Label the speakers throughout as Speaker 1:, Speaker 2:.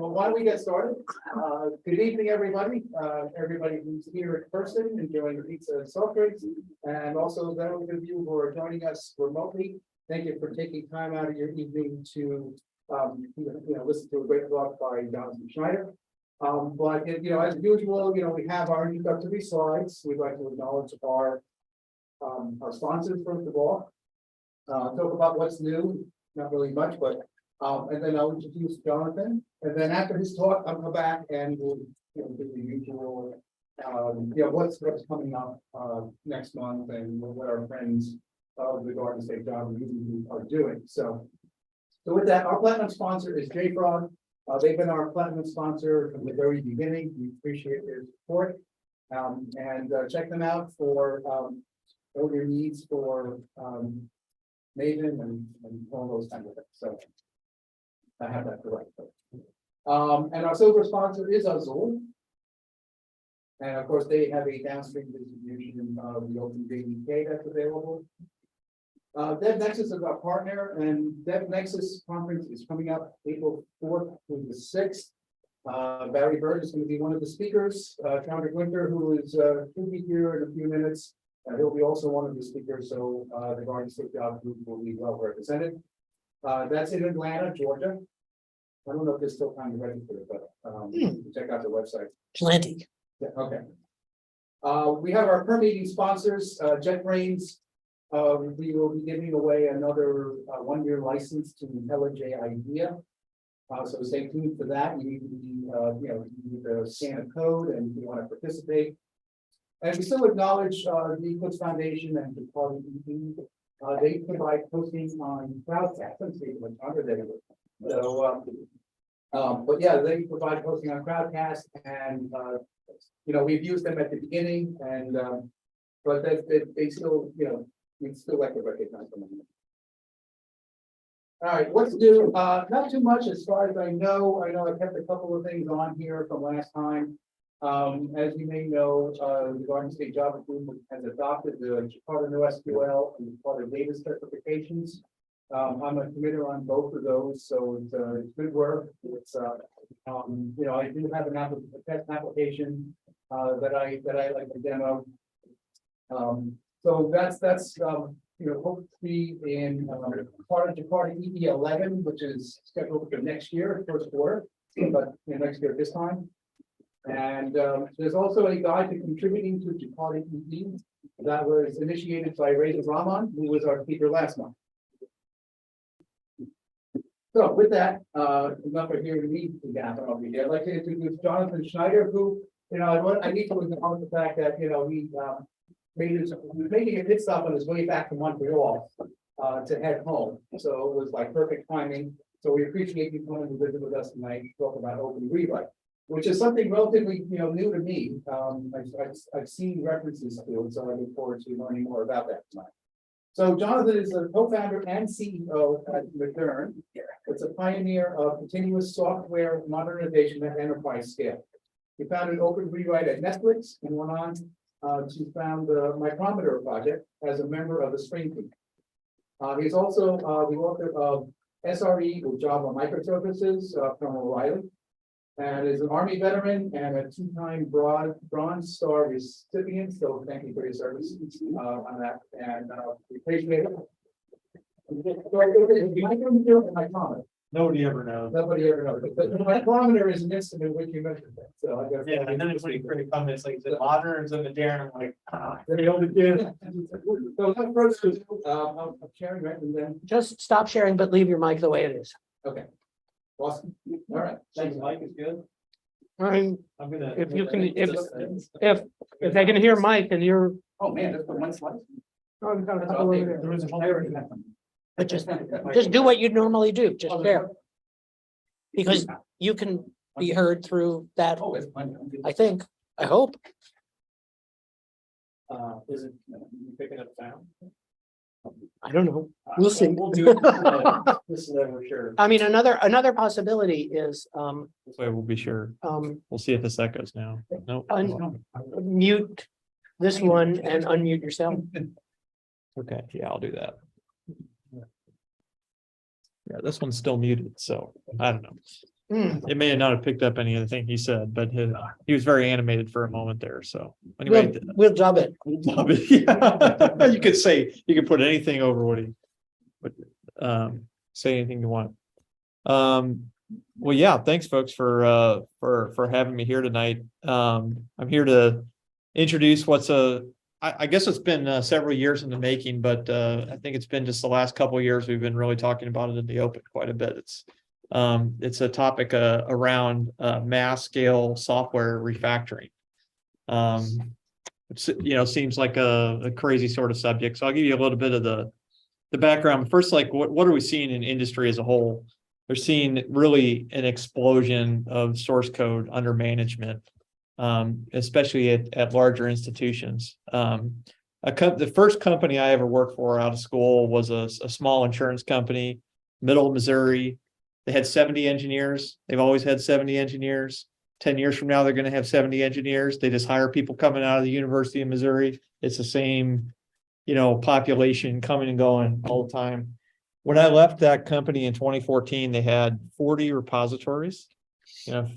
Speaker 1: well, why don't we get started? Good evening, everybody. Everybody who's here in person enjoying the pizza and soft drinks, and also those of you who are joining us remotely. Thank you for taking time out of your evening to listen to a great talk by Jonathan Schneider. But as usual, we have our introductory slides. We'd like to acknowledge our sponsors first of all. Talk about what's new, not really much, but and then I'll introduce Jonathan, and then after his talk, I'll come back and we'll do the usual, what's coming up next month and what our friends of the Garden State Job are doing. So with that, our platinum sponsor is JFrog. They've been our platinum sponsor from the very beginning. We appreciate their support, and check them out for all your needs for Maven and all those kinds of things. So I have that correct. And our silver sponsor is Azul. And of course, they have a downstream distribution of the OpenJDK that's available. DevNexus is our partner, and DevNexus conference is coming up April 4th through the 6th. Barry Bird is going to be one of the speakers. Chandra Winter, who is should be here in a few minutes, he'll be also one of the speakers. So the Garden State Job Group will be well represented. That's in Atlanta, Georgia. I don't know if there's still time to register, but check out the website.
Speaker 2: Plenty.
Speaker 1: Yeah, okay. We have our per meeting sponsors, JetBrains. We will be giving away another 1-year license to IntelliJ IDEA. So stay tuned for that. You need to be, you need to scan a code and you want to participate. And we still acknowledge the Eclipse Foundation and the Party ED. They provide hosting on Crowdcast. Let's see what under they were. So, but yeah, they provide hosting on Crowdcast, and we've used them at the beginning, and but they still, we'd still like to recognize them. All right, what's new? Not too much as far as I know. I kept a couple of things on here from last time. As you may know, the Garden State Java Group has adopted the Jakarta NoSQL and Jakarta data certifications. I'm a committer on both of those, so it's good work. It's I do have a test application that I like to demo. So that's hopefully in part of Jakarta EE 11, which is scheduled for next year, first quarter, but next year this time. And there's also a guide to contributing to Jakarta EE that was initiated by Reza Rahman, who was our speaker last month. So with that, enough of hearing me again. I'd like to introduce Jonathan Schneider, who, I need to acknowledge the fact that, we making a pit stop on his way back to Montreal to head home. So it was like perfect timing. So we appreciate you coming to visit with us tonight to talk about OpenRewrite, which is something relatively, new to me. I've seen references to it, so I look forward to learning more about that tonight. So Jonathan is a co-founder and CEO at Modern. It's a pioneer of continuous software modernization at enterprise scale. He founded OpenRewrite at Netflix and went on to found the Micrometer project as a member of the Spring team. He's also the author of SRE with Java Microservices from O'Reilly, and is an Army veteran and a 2-time Bronze Star recipient. So thank you for your service on that, and we appreciate it.
Speaker 3: Nobody ever knows.
Speaker 1: Nobody ever knows. But the micrometer is an instrument which you mentioned that. So I guess.
Speaker 3: Yeah, and then it's when you create comments like the moderns and the Darren, I'm like,
Speaker 1: They only did. So that first is, I'm sharing, right, and then,
Speaker 2: Just stop sharing, but leave your mic the way it is.
Speaker 1: okay. Awesome. All right.
Speaker 3: thanks, Mike is good.
Speaker 2: I'm,
Speaker 3: I'm gonna.
Speaker 2: if you can, if they can hear Mike and you're,
Speaker 1: Oh, man, that's the one slide.
Speaker 2: oh, we've got a couple over there.
Speaker 3: There was a whole.
Speaker 2: But just do what you normally do, just share. Because you can be heard through that,
Speaker 1: Oh, it's fine.
Speaker 2: I think, I hope.
Speaker 3: Is it you picking up sound?
Speaker 2: I don't know. We'll see.
Speaker 3: We'll do it. This is for sure.
Speaker 2: I mean, another possibility is
Speaker 4: This way we'll be sure. We'll see if this echoes now. Nope.
Speaker 2: mute this one and unmute yourself.
Speaker 4: Okay, yeah, I'll do that. Yeah, this one's still muted, so I don't know. It may not have picked up any of the thing he said, but he was very animated for a moment there. So anyway,
Speaker 2: We'll dub it.
Speaker 4: love it. Yeah. You could say, you could put anything over what he would, say anything you want. Well, yeah, thanks folks for having me here tonight. I'm here to introduce I guess it's been several years in the making, but I think it's been just the last couple of years we've been really talking about it in the open quite a bit. It's a topic around mass scale software refactoring. It's, seems like a crazy sort of subject. So I'll give you a little bit of the background. First, like what are we seeing in industry as a whole? They're seeing really an explosion of source code under management, especially at larger institutions. The first company I ever worked for out of school was a small insurance company, middle of Missouri. They had 70 engineers. They've always had 70 engineers. 10 years from now, they're going to have 70 engineers. They just hire people coming out of the University of Missouri. It's the same, population coming and going all the time. When I left that company in 2014, they had 40 repositories,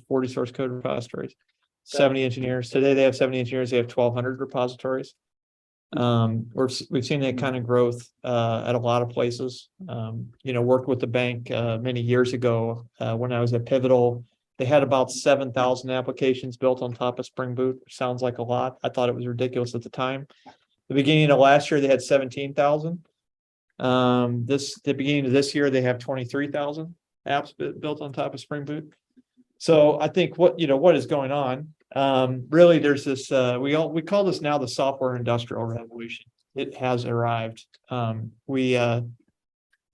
Speaker 4: 40 source code repositories, 70 engineers. Today they have 70 engineers. They have 1,200 repositories. We've seen that kind of growth at a lot of places. Worked with the bank many years ago when I was at Pivotal. They had about 7,000 applications built on top of Spring Boot, which sounds like a lot. I thought it was ridiculous at the time. The beginning of last year, they had 17,000. The beginning of this year, they have 23,000 apps built on top of Spring Boot. So I think what is going on, really there's this, we call this now the software industrial revolution. It has arrived. We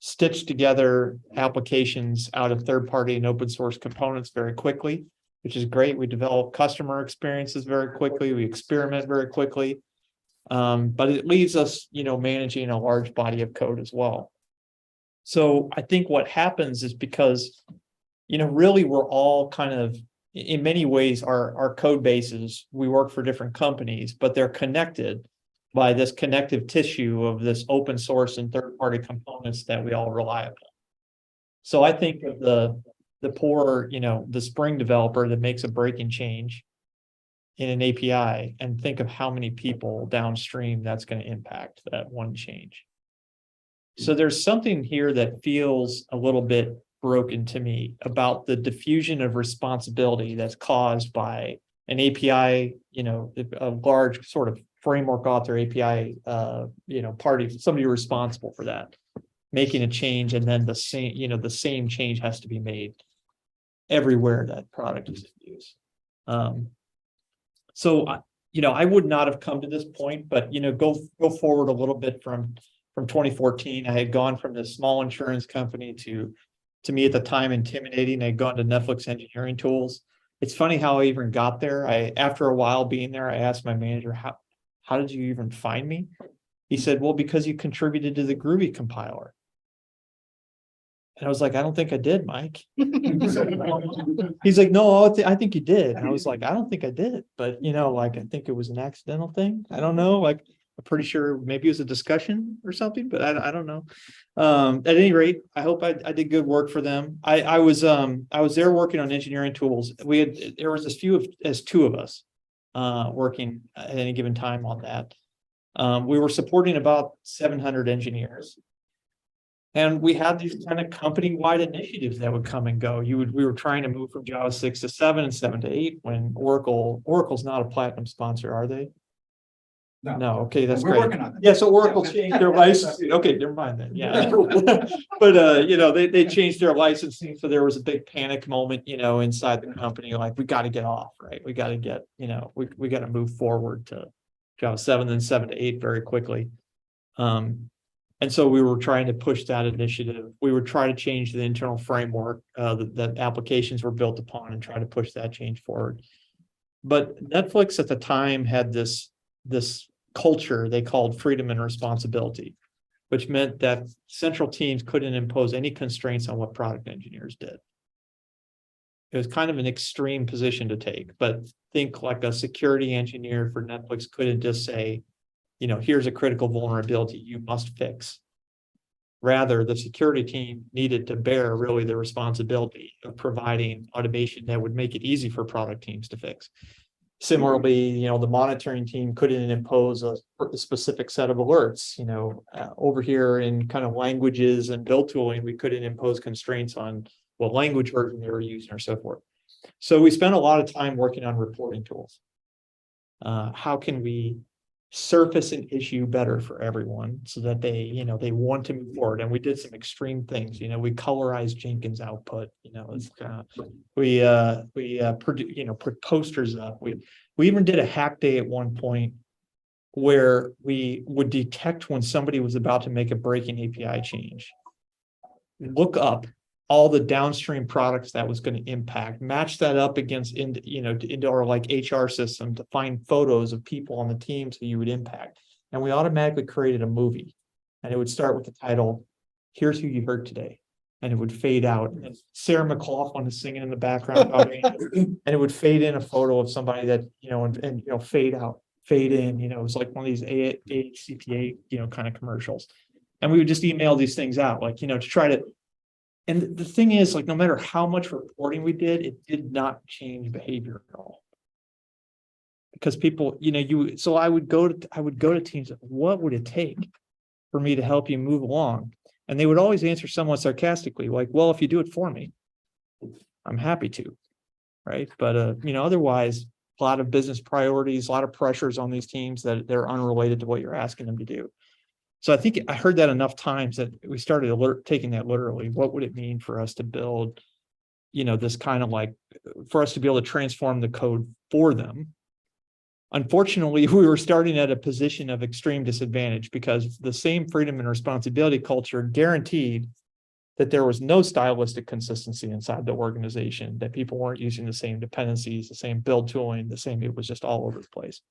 Speaker 4: stitched together applications out of third-party and open source components very quickly, which is great. We develop customer experiences very quickly. We experiment very quickly. But it leaves us, managing a large body of code as well. So I think what happens is because, really we're all kind of, in many ways, our code bases, we work for different companies, but they're connected by this connective tissue of this open source and third-party components that we all rely upon. So I think of the poor, the Spring developer that makes a breaking change in an API and think of how many people downstream that's going to impact that one change. So there's something here that feels a little bit broken to me about the diffusion of responsibility that's caused by an API, a large sort of framework author API, party, somebody responsible for that, making a change, and then the same change has to be made everywhere that product is in use. So, I would not have come to this point, but, go forward a little bit from 2014. I had gone from this small insurance company to me at the time intimidating. I had gone to Netflix engineering tools. It's funny how I even got there. After a while being there, I asked my manager, how did you even find me? He said, well, because you contributed to the Groovy compiler. And I was like, I don't think I did, Mike. He's like, no, I think you did. And I was like, I don't think I did. But, I think it was an accidental thing. I don't know. I'm pretty sure maybe it was a discussion or something, but I don't know. At any rate, I hope I did good work for them. I was there working on engineering tools. There was as two of us working at any given time on that. We were supporting about 700 engineers. And we had these kind of company-wide initiatives that would come and go. We were trying to move from Java 6 to 7 and 7 to 8 when Oracle's not a platinum sponsor, are they? No. Okay, that's great. We're working on it. Yeah, so Oracle changed their licensing. Okay, never mind then. Yeah. But they changed their licensing, so there was a big panic moment, inside the company, like we got to get off, right? We got to get, we got to move forward to Java 7 and 7 to 8 very quickly. And so we were trying to push that initiative. We would try to change the internal framework that applications were built upon and try to push that change forward. But Netflix at the time had this culture they called freedom and responsibility, which meant that central teams couldn't impose any constraints on what product engineers did. It was kind of an extreme position to take, but think like a security engineer for Netflix couldn't just say, here's a critical vulnerability you must fix. Rather, the security team needed to bear really the responsibility of providing automation that would make it easy for product teams to fix. Similarly, the monitoring team couldn't impose a specific set of alerts, over here in kind of languages and build tooling, we couldn't impose constraints on what language version they were using or so forth. So we spent a lot of time working on reporting tools. How can we surface an issue better for everyone so that they want to move forward? And we did some extreme things. We colorized Jenkins output. Put posters up. We even did a hack day at one point where we would detect when somebody was about to make a breaking API change, look up all the downstream products that was going to impact, match that up against into our like HR system to find photos of people on the teams that you would impact. And we automatically created a movie, and it would start with the title, "Here's Who You Heard Today." And it would fade out. And Sarah McLaughlin is singing in the background, and it would fade in a photo of somebody that, and fade out, fade in, it was like one of these AHCPA, kind of commercials. And we would just email these things out, like, to try to. And the thing is, like, no matter how much reporting we did, it did not change behavior at all. Because people, so I would go to teams, what would it take for me to help you move along? And they would always answer somewhat sarcastically, like, well, if you do it for me, I'm happy to, right? But, otherwise, a lot of business priorities, a lot of pressures on these teams that they're unrelated to what you're asking them to do. So I think I heard that enough times that we started taking that literally. What would it mean for us to build, this kind of like, for us to be able to transform the code for them? Unfortunately, we were starting at a position of extreme disadvantage because the same freedom and responsibility culture guaranteed that there was no stylistic consistency inside the organization, that people weren't using the same dependencies, the same build tooling, it was just all over the place.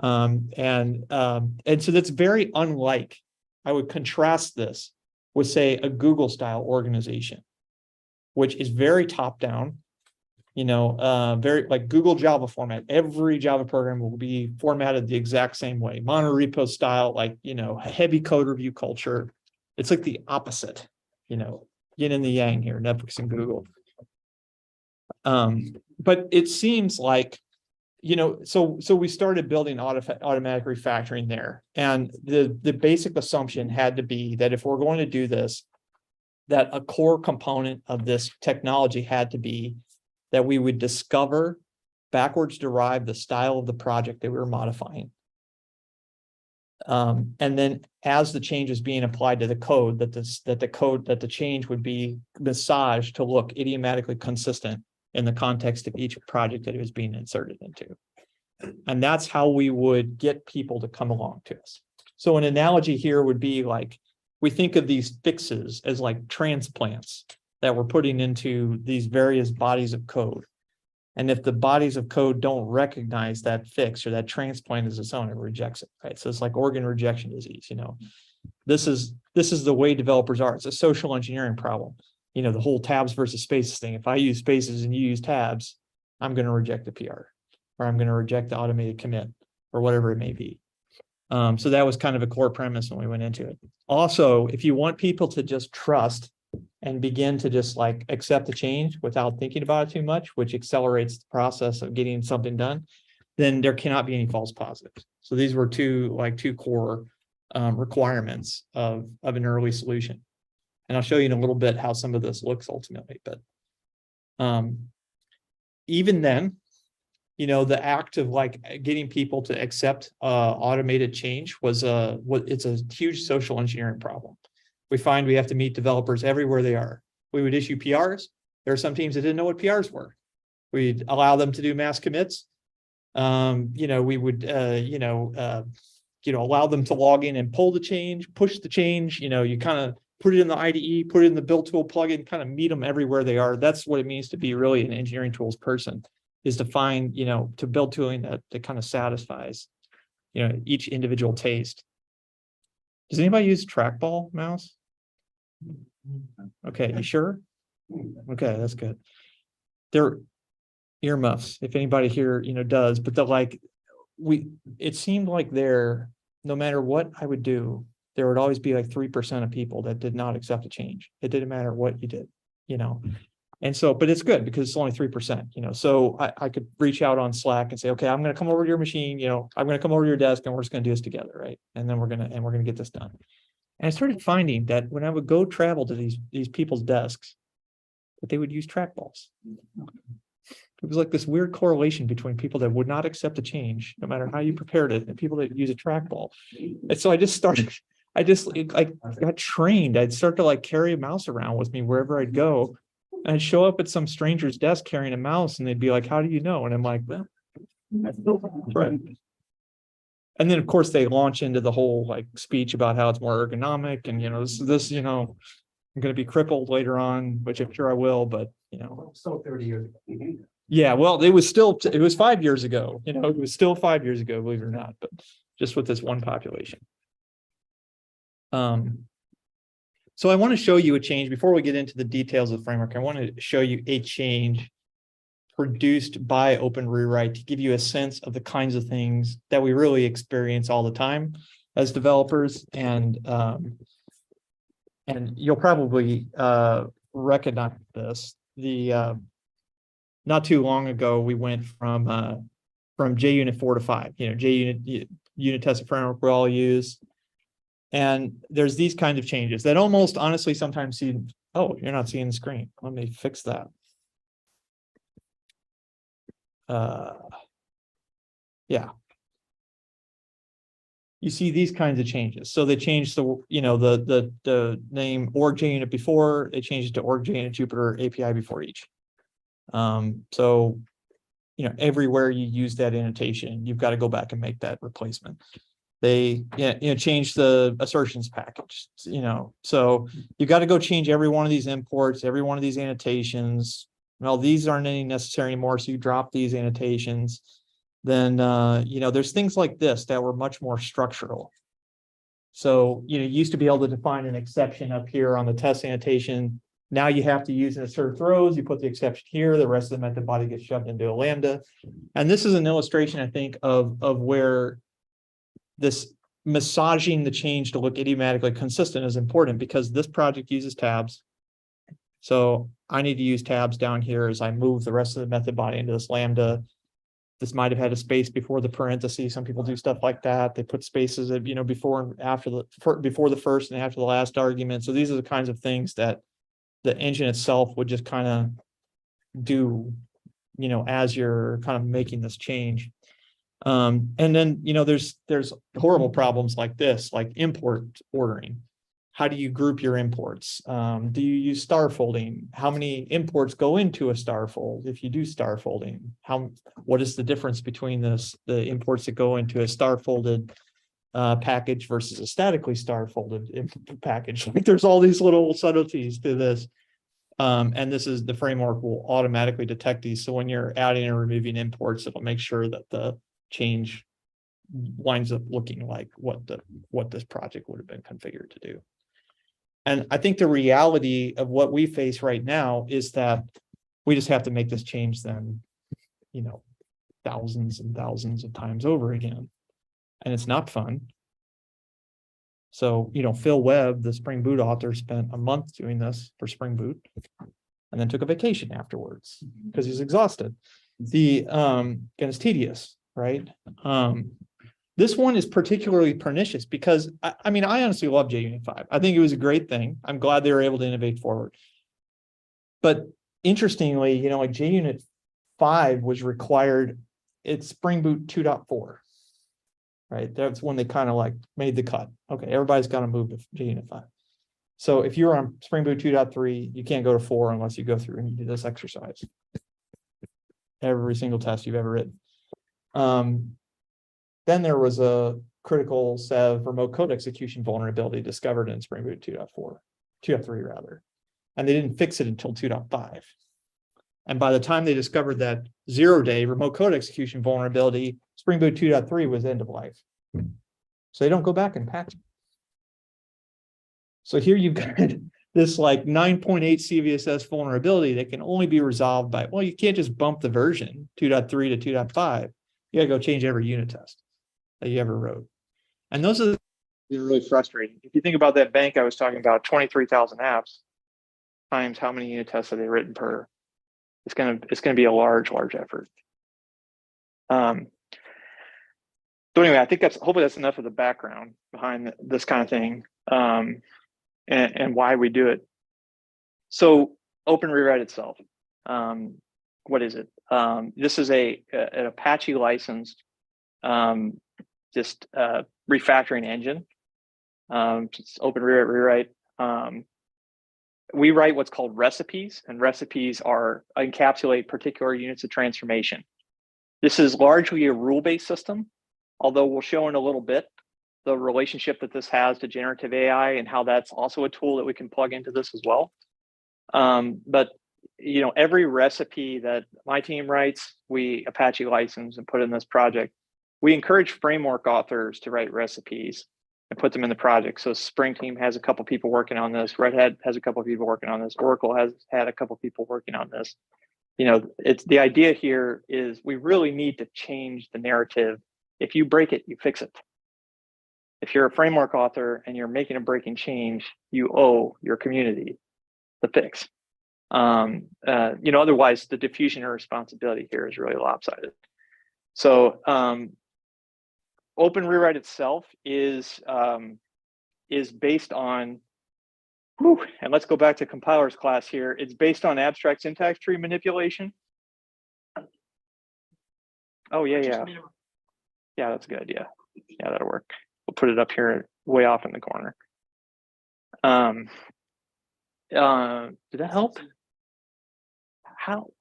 Speaker 4: And so that's very unlike, I would contrast this with, say, a Google style organization, which is very top down, very like Google Java format. Every Java program will be formatted the exact same way, monorepo style, like, heavy code review culture. It's like the opposite, yin and the yang here, Netflix and Google. But it seems like, so we started building automatic refactoring there. And the basic assumption had to be that if we're going to do this, that a core component of this technology had to be that we would discover, backwards derive the style of the project that we were modifying. And then as the change is being applied to the code, that the change would be massaged to look idiomatically consistent in the context of each project that it was being inserted into. And that's how we would get people to come along to us. So an analogy here would be like, we think of these fixes as like transplants that we're putting into these various bodies of code. And if the bodies of code don't recognize that fix or that transplant as its own, it rejects it, right? So it's like organ rejection disease, This is the way developers are. It's a social engineering problem. The whole tabs versus spaces thing. If I use spaces and you use tabs, I'm going to reject the PR, or I'm going to reject the automated commit, or whatever it may be. So that was kind of a core premise when we went into it. Also, if you want people to just trust and begin to just like accept the change without thinking about it too much, which accelerates the process of getting something done, then there cannot be any false positives. So these were two core requirements of an early solution. And I'll show you in a little bit how some of this looks ultimately. But even then, the act of like getting people to accept automated change it's a huge social engineering problem. We find we have to meet developers everywhere they are. We would issue PRs. There are some teams that didn't know what PRs were. We'd allow them to do mass commits. We would allow them to log in and pull the change, push the change. You kind of put it in the IDE, put it in the build tool plugin, kind of meet them everywhere they are. That's what it means to be really an engineering tools person, is to find, to build tooling that kind of satisfies, each individual taste. Does anybody use trackball mouse? Okay, you sure? Okay, that's good. They're earmuffs, if anybody here, does, but it seemed like no matter what I would do, there would always be like 3% of people that did not accept a change. It didn't matter what you did, you know. And so, but it's good because it's only 3%, you know. So I could reach out on Slack and say, okay, I'm going to come over to your machine, you know, I'm going to come over to your desk and we're just going to do this together, right? And then we're going to get this done. And I started finding that when I would go travel to these people's desks, that they would use trackballs. It was like this weird correlation between people that would not accept a change, no matter how you prepared it, and people that use a trackball. And so I got trained. I'd start to like carry a mouse around with me wherever I'd go. And I'd show up at some stranger's desk carrying a mouse, and they'd be like, "How do you know?" And I'm like, "Well, right." And then of course they launch into the whole like speech about how it's more ergonomic, and you know, this you know, I'm going to be crippled later on, which I'm sure I will, but you know,
Speaker 1: So 30 years ago.
Speaker 4: yeah, well, it was 5 years ago, you know, it was still 5 years ago, believe it or not, but just with this one population. So I want to show you a change before we get into the details of the framework. I want to show you a change produced by OpenRewrite to give you a sense of the kinds of things that we really experience all the time as developers. And you'll probably recognize this. Not too long ago, we went from JUnit 4 to 5. You know, JUnit unit testing framework we all use. And there's these kinds of changes that almost honestly sometimes seem, oh, you're not seeing the screen. Let me fix that. Yeah. You see these kinds of changes. So they changed the, you know, the name org JUnit before, they changed it to org JUnit Jupyter API before each. So, you know, everywhere you use that annotation, you've got to go back and make that replacement. They change the assertions package, you know, so you got to go change every one of these imports, every one of these annotations. Well, these aren't any necessary anymore, so you drop these annotations. Then, you know, there's things like this that were much more structural. So, you know, you used to be able to define an exception up here on the test annotation. Now you have to use an assert throws, you put the exception here, the rest of the method body gets shoved into a lambda. And this is an illustration, I think, of where this massaging the change to look idiomatically consistent is important, because this project uses tabs. So I need to use tabs down here as I move the rest of the method body into this lambda. This might have had a space before the parentheses. Some people do stuff like that. They put spaces, you know, before and after before the first and after the last argument. So these are the kinds of things that the engine itself would just kind of do, you know, as you're kind of making this change. And then, you know, there's horrible problems like this, like import ordering. How do you group your imports? Do you use star folding? How many imports go into a star fold? If you do star folding, what is the difference between the imports that go into a star folded package versus a statically star folded package? Like there's all these little subtleties to this. And this is the framework will automatically detect these. So when you're adding and removing imports, it'll make sure that the change winds up looking like what this project would have been configured to do. And I think the reality of what we face right now is that we just have to make this change then, you know, thousands and thousands of times over again. And it's not fun. So, you know, Phil Webb, the Spring Boot author, spent a month doing this for Spring Boot and then took a vacation afterwards because he's exhausted. And it's tedious, right? This one is particularly pernicious because I mean, I honestly love JUnit 5. I think it was a great thing. I'm glad they were able to innovate forward. But interestingly, you know, like JUnit 5 was required, it's Spring Boot 2.4, right? That's when they kind of like made the cut. Okay, everybody's got to move to JUnit 5. So if you're on Spring Boot 2.3, you can't go to 4 unless you go through and you do this exercise. Every single test you've ever written. Then there was a critical Sev remote code execution vulnerability discovered in Spring Boot 2.3 rather. And they didn't fix it until 2.5. And by the time they discovered that 0-day remote code execution vulnerability, Spring Boot 2.3 was end of life. So they don't go back and patch it. So here you've got this like 9.8 CVSS vulnerability that can only be resolved by, well, you can't just bump the version 2.3 to 2.5. You got to go change every unit test that you ever wrote. And those are been really frustrating. If you think about that bank I was talking about, 23,000 apps times how many unit tests have they written per, it's gonna be a large effort. So anyway, I think hopefully that's enough of the background behind this kind of thing, and why we do it. So OpenRewrite itself, what is it? This is an Apache licensed refactoring engine. It's OpenRewrite. We write what's called recipes, and recipes encapsulate particular units of transformation. This is largely a rule-based system, although we'll show in a little bit the relationship that this has to generative AI and how that's also a tool that we can plug into this as well. But every recipe that my team writes, we Apache license and put in this project. We encourage framework authors to write recipes and put them in the project. So Spring Team has a couple people working on this. Red Hat has a couple people working on this. Oracle has had a couple people working on this. It's the idea here is we really need to change the narrative. If you break it, you fix it. If you're a framework author and you're making a breaking change, you owe your community the fix. Otherwise the diffusion of responsibility here is really lopsided. So OpenRewrite itself is based on, and let's go back to compilers class here. It's based on abstract syntax tree manipulation. Oh yeah, that's a good idea. Yeah, that'll work. We'll put it up here way off in the corner. Did that help? How?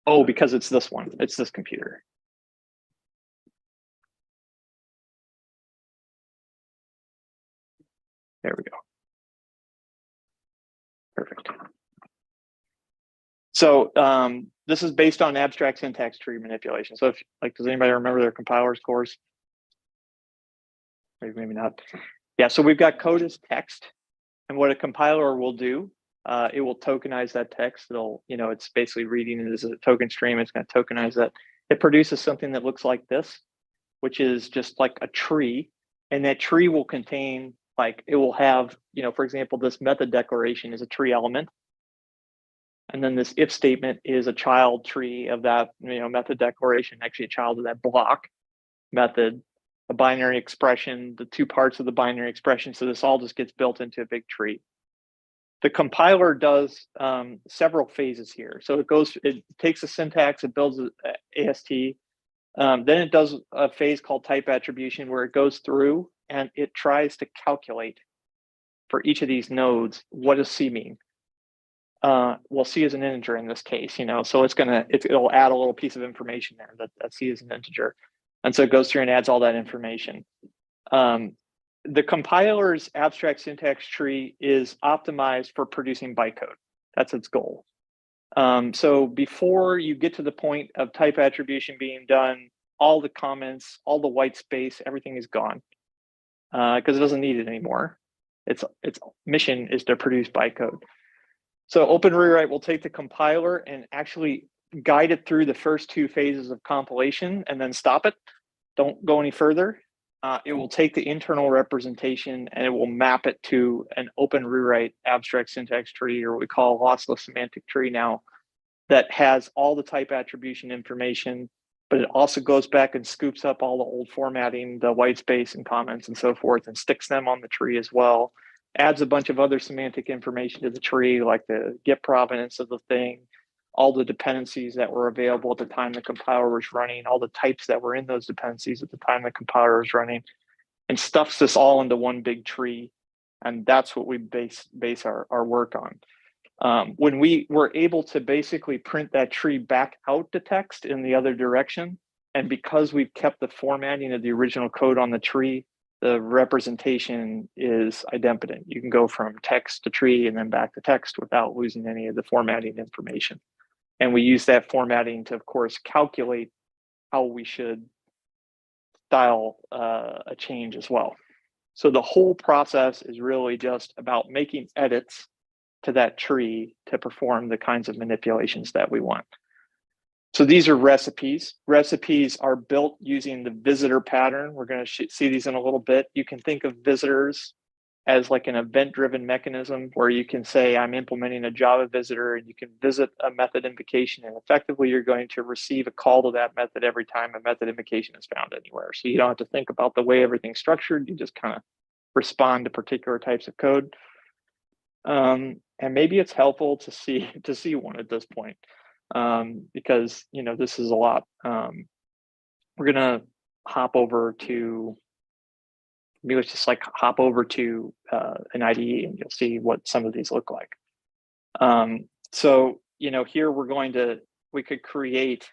Speaker 4: Oh, because it's this one. It's this computer. There we go. Perfect. So this is based on abstract syntax tree manipulation. So does anybody remember their compilers course? Maybe not. Yeah, so we've got code as text, and what a compiler will do, it will tokenize that text. It's basically reading it as a token stream. It's going to tokenize that. It produces something that looks like this, which is just like a tree, and that tree will contain, it will have, for example, this method declaration is a tree element. And then this if statement is a child tree of that, method declaration, actually a child of that block method, a binary expression, the two parts of the binary expression. So this all just gets built into a big tree. The compiler does several phases here. So it takes a syntax, it builds an AST. Then it does a phase called type attribution where it goes through and it tries to calculate for each of these nodes, what does C mean? Well, C is an integer in this case, so it'll add a little piece of information there that C is an integer. And so it goes through and adds all that information. The compiler's abstract syntax tree is optimized for producing bytecode. That's its goal. So before you get to the point of type attribution being done, all the comments, all the white space, everything is gone because it doesn't need it anymore. Its mission is to produce bytecode. So OpenRewrite will take the compiler and actually guide it through the first two phases of compilation and then stop it. Don't go any further. It will take the internal representation and it will map it to an OpenRewrite abstract syntax tree, or what we call a lossless semantic tree now, that has all the type attribution information, but it also goes back and scoops up all the old formatting, the white space and comments and so forth, and sticks them on the tree as well. Adds a bunch of other semantic information to the tree, like the get provenance of the thing, all the dependencies that were available at the time the compiler was running, all the types that were in those dependencies at the time the compiler was running, and stuffs this all into one big tree. And that's what we base our work on. When we were able to basically print that tree back out to text in the other direction, and because we've kept the formatting of the original code on the tree, the representation is idempotent. You can go from text to tree and then back to text without losing any of the formatting information. And we use that formatting to, of course, calculate how we should style a change as well. So the whole process is really just about making edits to that tree to perform the kinds of manipulations that we want.
Speaker 5: So these are recipes. Recipes are built using the visitor pattern. We're going to see these in a little bit. You can think of visitors as like an event-driven mechanism where you can say, I'm implementing a Java visitor, and you can visit a method invocation, and effectively you're going to receive a call to that method every time a method invocation is found anywhere. So you don't have to think about the way everything's structured. You just kind of respond to particular types of code. And maybe it's helpful to see one at this point, because this is a lot. We're gonna hop over to, maybe let's just like hop over to an IDE, and you'll see what some of these look like. So here we could create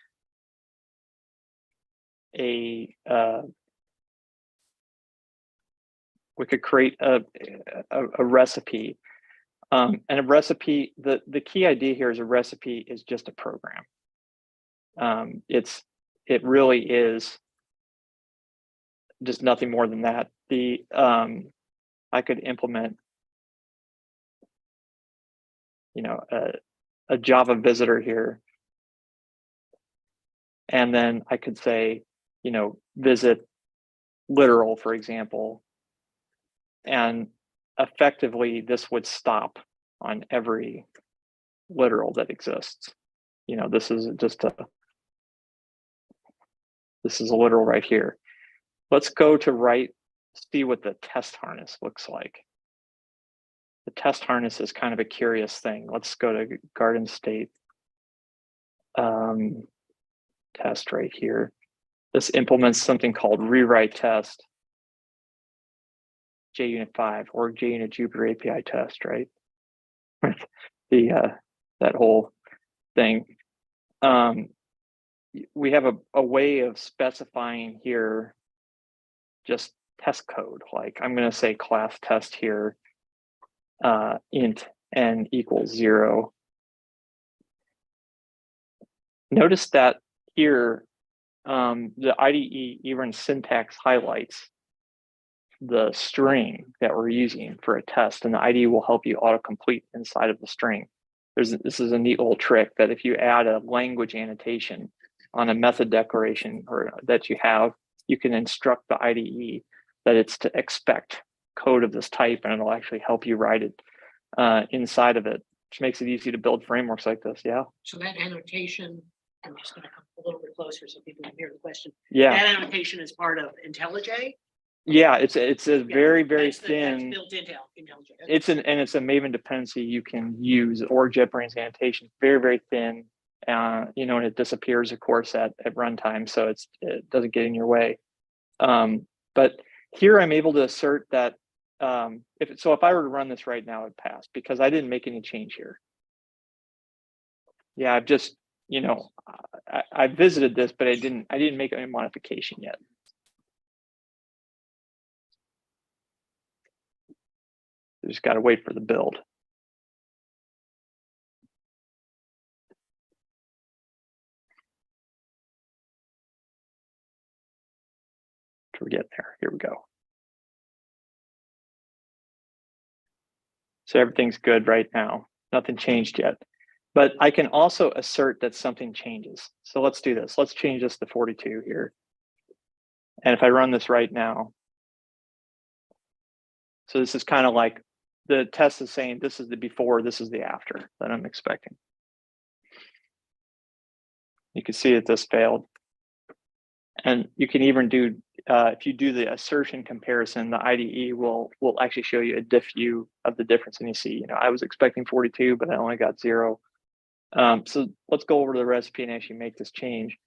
Speaker 5: a recipe. And a recipe, the key idea here is a recipe is just a program. It really is just nothing more than that. I could implement, a Java visitor here, and then I could say, visit literal, for example, and effectively this would stop on every literal that exists. This is a literal right here. Let's go to see what the test harness looks like. The test harness is kind of a curious thing. Let's go to garden state test right here. This implements something called rewrite test, JUnit 5 or JUnit Jupyter API test, right? That whole thing. We have a way of specifying here just test code. Like I'm going to say class test here, int n equals 0. Notice that here, the IDE even syntax highlights the string that we're using for a test, and the IDE will help you autocomplete inside of the string. This is a neat little trick that if you add a language annotation on a method declaration or that you have, you can instruct the IDE that it's to expect code of this type, and it'll actually help you write it inside of it, which makes it easy to build frameworks like this. Yeah.
Speaker 2: So that annotation, I'm just going to come a little bit closer so people can hear the question.
Speaker 5: Yeah.
Speaker 2: That annotation is part of IntelliJ.
Speaker 5: Yeah, it's a very
Speaker 2: That's
Speaker 5: thin.
Speaker 2: built into IntelliJ.
Speaker 5: It's a Maven dependency you can use, or JetBrains annotation, very thin, and it disappears, of course, at runtime, so it doesn't get in your way. But here I'm able to assert that if I were to run this right now, it'd pass because I didn't make any change here. Yeah, I've just I visited this, but I didn't make any modification yet. You just got to wait for the build. We're getting there. Here we go. So everything's good right now. Nothing changed yet. But I can also assert that something changes. So let's do this. Let's change this to 42 here. And if I run this right now, so this is kind of like the test is saying this is the before, this is the after that I'm expecting. You can see that this failed. And you can even do, if you do the assertion comparison, the IDE will actually show you a diff view of the difference. And you see, I was expecting 42, but I only got 0. So let's go over to the recipe and actually make this change.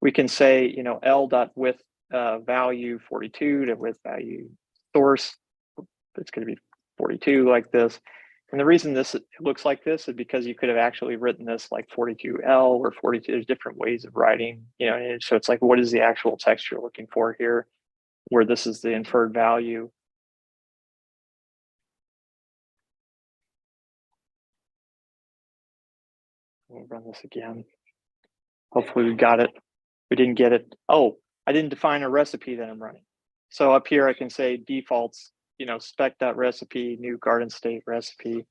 Speaker 5: We can say, L.with value 42 to with value source. It's going to be 42 like this. And the reason this looks like this is because you could have actually written this like 42L or 42. There's different ways of writing, so it's like, what is the actual text you're looking for here, where this is the inferred value. We'll run this again. Hopefully we got it. We didn't get it. Oh, I didn't define a recipe that I'm running. So up here I can say defaults, spec.recipe, new garden state recipe.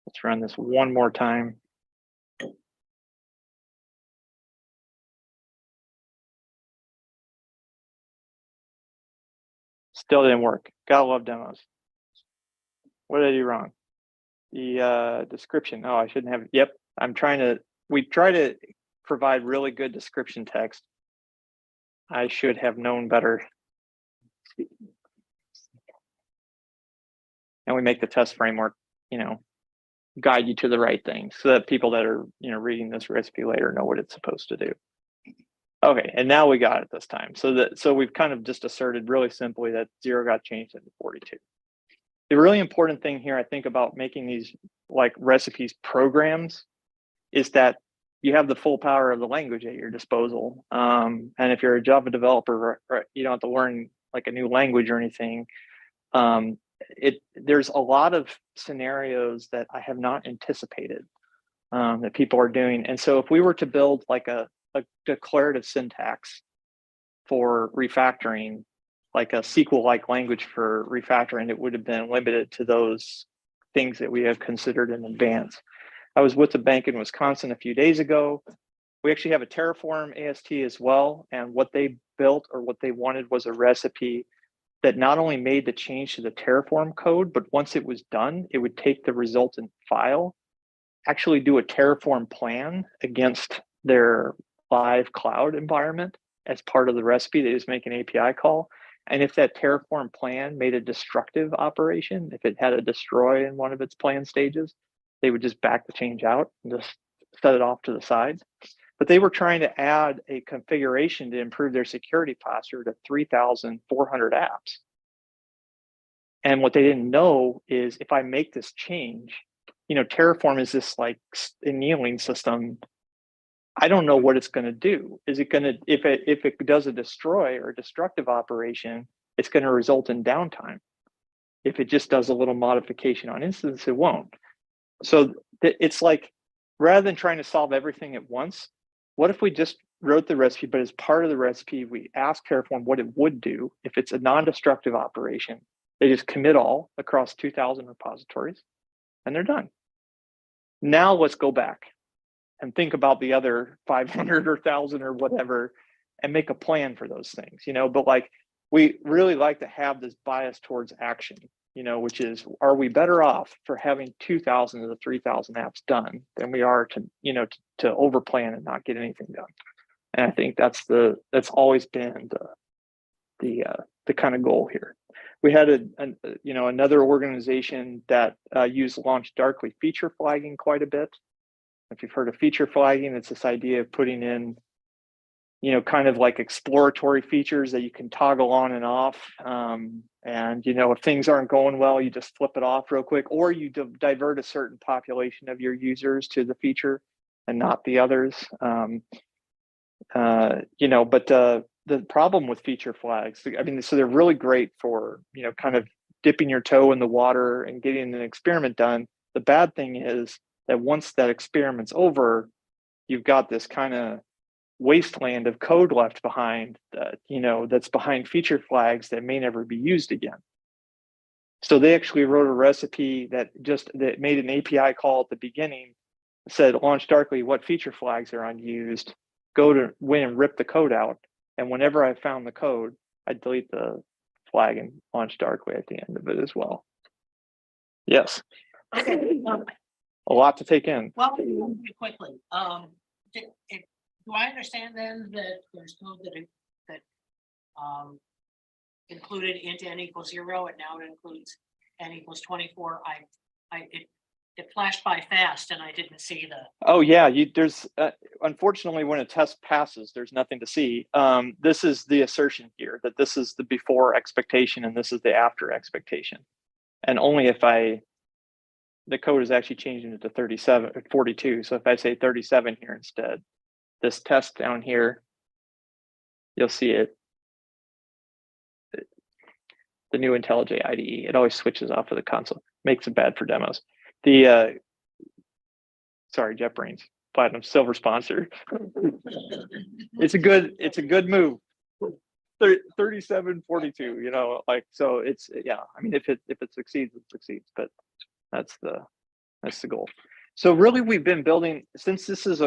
Speaker 5: Let's run this one more time. Still didn't work. Gotta love demos. What did I do wrong? The description. Oh, I shouldn't have. Yep. We try to provide really good description text. I should have known better. And we make the test framework, guide you to the right thing so that people that are, reading this recipe later know what it's supposed to do. Okay, and now we got it this time. So we've kind of just asserted really simply that 0 got changed into 42. The really important thing here, I think, about making these like recipes programs is that you have the full power of the language at your disposal. And if you're a Java developer, you don't have to learn like a new language or anything. There's a lot of scenarios that I have not anticipated that people are doing. And so if we were to build like a declarative syntax for refactoring, like a SQL-like language for refactoring, it would have been limited to those things that we have considered in advance. I was with a bank in Wisconsin a few days ago. We actually have a Terraform AST as well. And what they built or what they wanted was a recipe that not only made the change to the Terraform code, but once it was done, it would take the resultant file, actually do a Terraform plan against their live cloud environment as part of the recipe. They just make an API call. And if that Terraform plan made a destructive operation, if it had a destroy in one of its plan stages, they would just back the change out and just set it off to the side. But they were trying to add a configuration to improve their security posture to 3,400 apps. And what they didn't know is if I make this change, Terraform is this like annealing system. I don't know what it's going to do. Is it going to, if it does a destroy or a destructive operation, it's going to result in downtime. If it just does a little modification on instance, it won't. So it's like, rather than trying to solve everything at once, what if we just wrote the recipe, but as part of the recipe, we ask Terraform what it would do if it's a non-destructive operation. They just commit all across 2,000 repositories and they're done. Now let's go back and think about the other 500 or 1,000 or whatever and make a plan for those things, but like we really like to have this bias towards action, which is, are we better off for having 2,000 of the 3,000 apps done than we are to overplan and not get anything done? And I think that's always been the kind of goal here. We had another organization that used Launch Darkly feature flagging quite a bit. If you've heard of feature flagging, it's this idea of putting in, kind of like exploratory features that you can toggle on and off. And, if things aren't going well, you just flip it off real quick, or you divert a certain population of your users to the feature and not the others. But the problem with feature flags, so they're really great for, kind of dipping your toe in the water and getting an experiment done. The bad thing is that once that experiment's over, you've got this kind of wasteland of code left behind that, that's behind feature flags that may never be used again. So they actually wrote a recipe that made an API call at the beginning, said, launch darkly, what feature flags are unused, go to and rip the code out. And whenever I found the code, I delete the flag and launch darkly at the end of it as well. Yes.
Speaker 2: Okay.
Speaker 5: A lot to take in.
Speaker 2: Well, quickly. Do I understand then that there's code that included int n equals 0, and now it includes n equals 24? It flashed by fast, and I didn't see the.
Speaker 5: Oh yeah, there's unfortunately when a test passes, there's nothing to see. This is the assertion here that this is the before expectation and this is the after expectation, and only if the code is actually changing it to 42. So if I say 37 here instead, this test down here, you'll see it. The new IntelliJ IDE, it always switches off of the console. Makes it bad for demos. Sorry, JetBrains, Platinum Silver sponsor. It's a good move. 3742, so it's, yeah, if it succeeds, it succeeds, but that's the goal. So really we've been building, since this is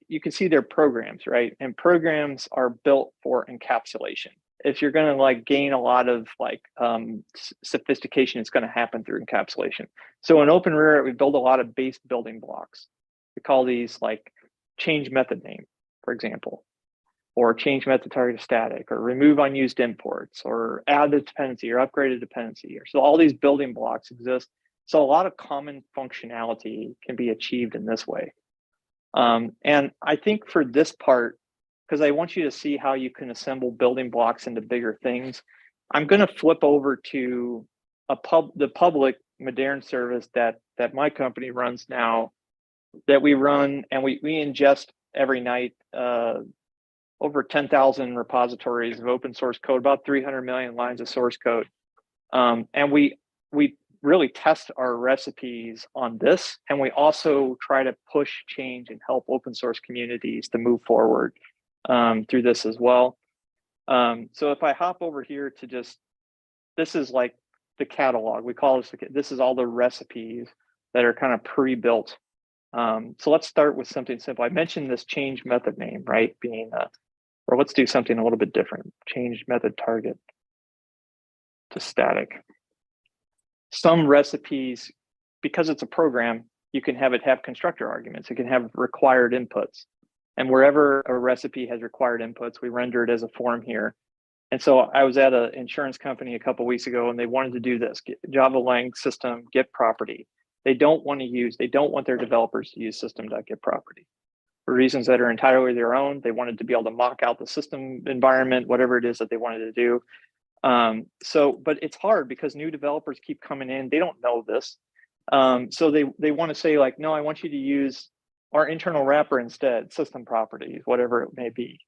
Speaker 5: you can see they're programs, right? And programs are built for encapsulation. if you're going to like gain a lot of like sophistication, it's going to happen through encapsulation. So in OpenRewrite, we build a lot of base building blocks. We call these like change method name, for example, or change method target to static, or remove unused imports, or add a dependency, or upgrade a dependency. So all these building blocks exist. So a lot of common functionality can be achieved in this way. And I think for this part, because I want you to see how you can assemble building blocks into bigger things, I'm going to flip over to the public Modern service that my company runs now, that we run, and we ingest every night over 10,000 repositories of open source code, about 300 million lines of source code. And we really test our recipes on this, and we also try to push change and help open source communities to move forward through this as well. So if I hop over here to just, this is like the catalog, we call this is all the recipes that are kind of pre-built. So let's start with something simple. I mentioned this change method name, right? Being, or let's do something a little bit different. Change method target to static. Some recipes, because it's a program, you can have it have constructor arguments. It can have required inputs. And wherever a recipe has required inputs, we render it as a form here. And so I was at an insurance company a couple of weeks ago, and they wanted to do this, Java lang system get property. They don't want their developers to use system.getProperty for reasons that are entirely their own. They wanted to be able to mock out the system environment, whatever it is that they wanted to do. But it's hard because new developers keep coming in. They don't know this. So they want to say like, no, I want you to use our internal wrapper instead, system properties, whatever it may be.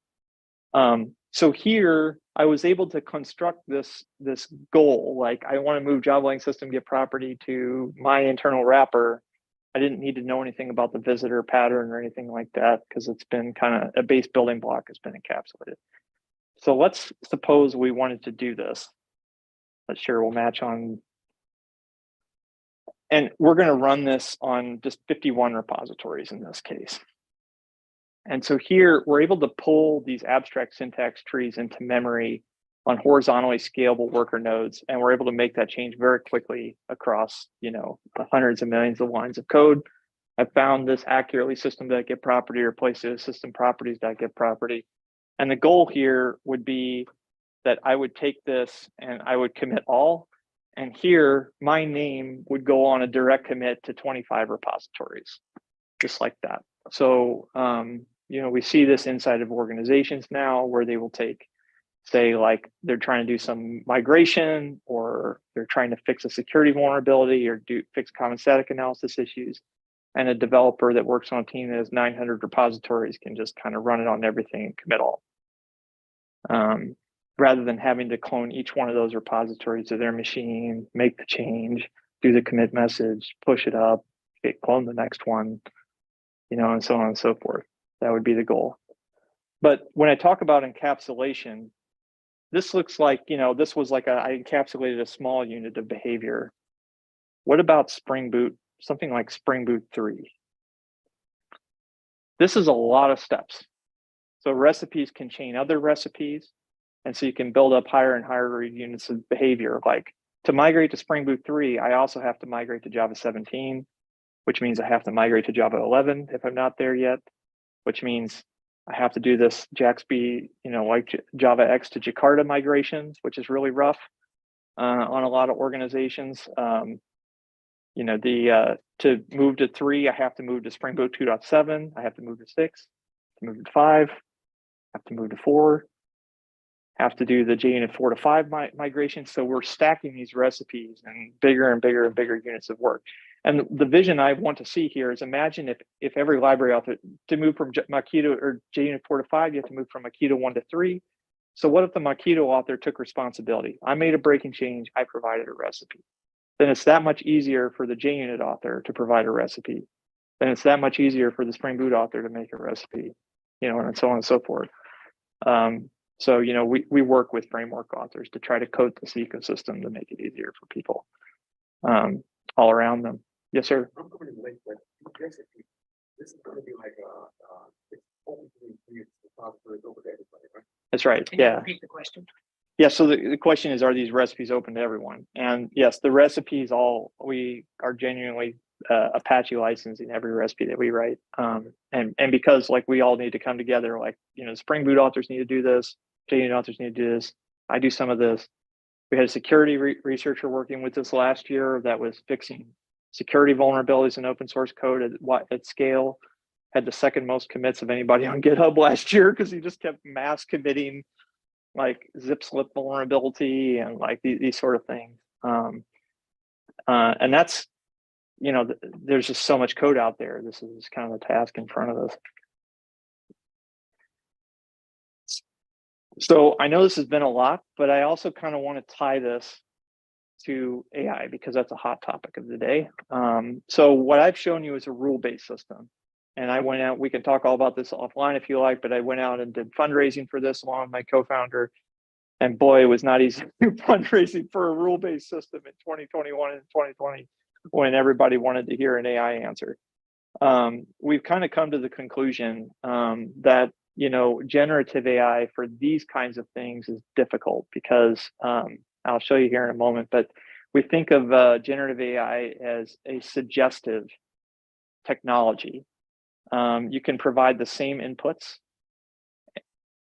Speaker 5: So here I was able to construct this goal, like I want to move Java lang system get property to my internal wrapper. I didn't need to know anything about the visitor pattern or anything like that, because it's been kind of a base building block has been encapsulated. So let's suppose we wanted to do this. Let's sure we'll match on. And we're going to run this on just 51 repositories in this case. And so here we're able to pull these abstract syntax trees into memory on horizontally scalable worker nodes. And we're able to make that change very quickly across, the hundreds of millions of lines of code. I found this accurately system.getProperty, replaced it as system properties.getProperty. And the goal here would be that I would take this and I would commit all. And here my name would go on a direct commit to 25 repositories, just like that. So, we see this inside of organizations now where they will take, say, like they're trying to do some migration, or they're trying to fix a security vulnerability, or fix common static analysis issues. And a developer that works on a team that has 900 repositories can just kind of run it on everything and commit all. Rather than having to clone each one of those repositories to their machine, make the change, do the commit message, push it up, clone the next one, and so on and so forth. That would be the goal. But when I talk about encapsulation, this looks like, this was like I encapsulated a small unit of behavior. What about Spring Boot, something like Spring Boot 3? This is a lot of steps. So recipes can chain other recipes. And so you can build up higher and higher units of behavior. Like to migrate to Spring Boot 3, I also have to migrate to Java 17, which means I have to migrate to Java 11 if I'm not there yet, which means I have to do this JAXB, like Java X to Jakarta migrations, which is really rough on a lot of organizations. To move to 3, I have to move to Spring Boot 2.7. I have to move to 6, to move to 5, I have to move to 4. Have to do the JUnit 4 to 5 migration. So we're stacking these recipes and bigger and bigger and bigger units of work. And the vision I want to see here is, imagine if every library author, to move from Mockito or JUnit 4 to 5, you have to move from Mockito 1 to 3. So what if the Mockito author took responsibility? I made a breaking change, I provided a recipe. Then it's that much easier for the JUnit author to provide a recipe. Then it's that much easier for the Spring Boot author to make a recipe, and so on and so forth. So, we work with framework authors to try to code this ecosystem to make it easier for people all around them. Yes, sir.
Speaker 6: This is going to be like
Speaker 5: That's right.
Speaker 2: Can you
Speaker 5: Yeah.
Speaker 2: repeat the question?
Speaker 5: Yeah, so the question is, are these recipes open to everyone? And yes, the recipes we are genuinely Apache licensing every recipe that we write. And because like we all need to come together, like, Spring Boot authors need to do this, JUnit authors need to do this. I do some of this. We had a security researcher working with us last year that was fixing security vulnerabilities in open source code at scale. Had the second most commits of anybody on GitHub last year because he just kept mass committing like zip slip vulnerability and like these sort of things. And that's, there's just so much code out there. This is kind of the task in front of us. So I know this has been a lot, but I also kind of want to tie this to AI because that's a hot topic of the day. So what I've shown you is a rule-based system. And I went out, we can talk all about this offline if you like, but I went out and did fundraising for this along with my co-founder. And boy, it was not easy to do fundraising for a rule-based system in 2021 and 2020 when everybody wanted to hear an AI answer. We've kind of come to the conclusion that, generative AI for these kinds of things is difficult because I'll show you here in a moment, but we think of generative AI as a suggestive technology. You can provide the same inputs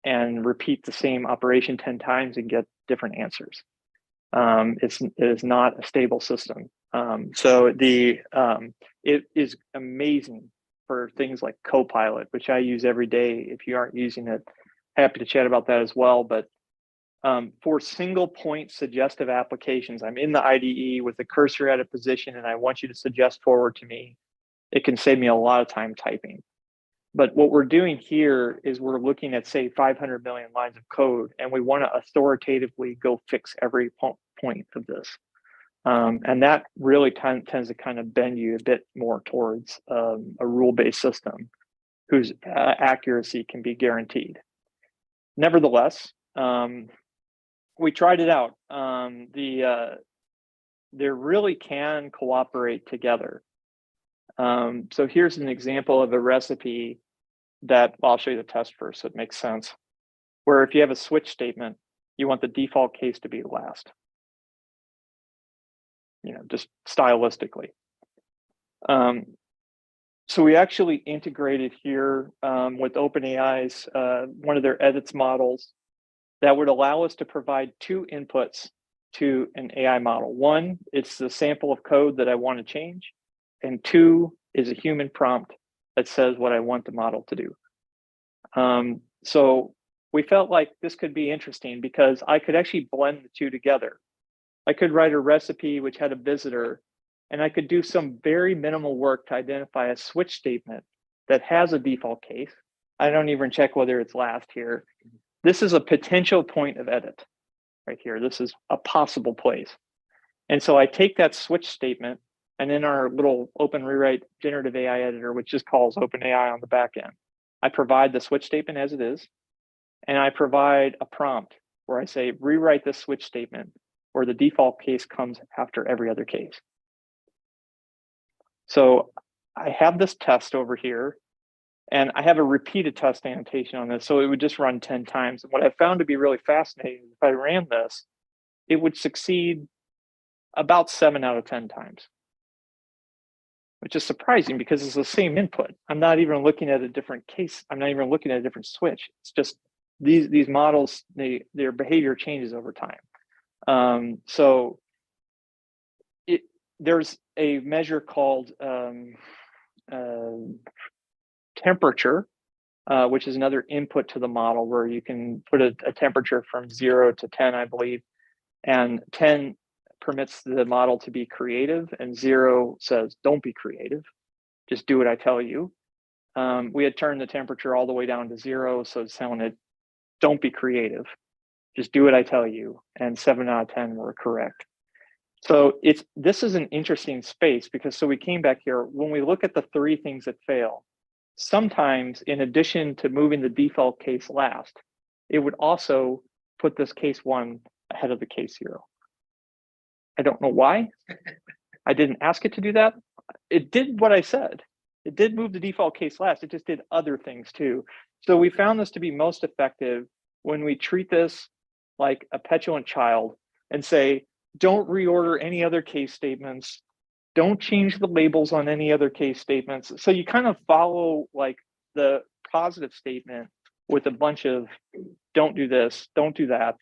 Speaker 5: and repeat the same operation 10 times and get different answers. It is not a stable system. So it is amazing for things like Copilot, which I use every day. If you aren't using it, happy to chat about that as well. But for single point suggestive applications, I'm in the IDE with the cursor at a position and I want you to suggest forward to me. It can save me a lot of time typing. But what we're doing here is we're looking at, say, 500 million lines of code, and we want to authoritatively go fix every point of this. And that really tends to kind of bend you a bit more towards a rule-based system whose accuracy can be guaranteed. Nevertheless, we tried it out. They really can cooperate together. So here's an example of a recipe that I'll show you the test first so it makes sense. Where if you have a switch statement, you want the default case to be last. Just stylistically. So we actually integrated here with OpenAI's one of their edits models that would allow us to provide two inputs to an AI model. One, it's the sample of code that I want to change. And two is a human prompt that says what I want the model to do. So we felt like this could be interesting because I could actually blend the two together. I could write a recipe which had a visitor, and I could do some very minimal work to identify a switch statement that has a default case. I don't even check whether it's last here. This is a potential point of edit right here. This is a possible place. And so I take that switch statement, and in our little OpenRewrite generative AI editor, which just calls OpenAI on the back end, I provide the switch statement as it is, and I provide a prompt where I say, rewrite this switch statement where the default case comes after every other case. So I have this test over here, and I have a repeated test annotation on this, so it would just run 10 times. And what I found to be really fascinating, if I ran this, it would succeed about 7 out of 10 times. Which is surprising because it's the same input. I'm not even looking at a different case. I'm not even looking at a different switch. It's just these models, their behavior changes over time. So there's a measure called temperature, which is another input to the model where you can put a temperature from 0 to 10, I believe, and 10 permits the model to be creative, and 0 says, don't be creative, just do what I tell you. We had turned the temperature all the way down to 0, so it's telling it, don't be creative, just do what I tell you, and 7 out of 10 were correct. So this is an interesting space because so we came back here, when we look at the 3 things that fail, sometimes in addition to moving the default case last, it would also put this case 1 ahead of the case 0. I don't know why. I didn't ask it to do that. It did what I said. It did move the default case last. It just did other things too. So we found this to be most effective when we treat this like a petulant child and say, don't reorder any other case statements. Don't change the labels on any other case statements. So you kind of follow like the positive statement with a bunch of don't do this, don't do that.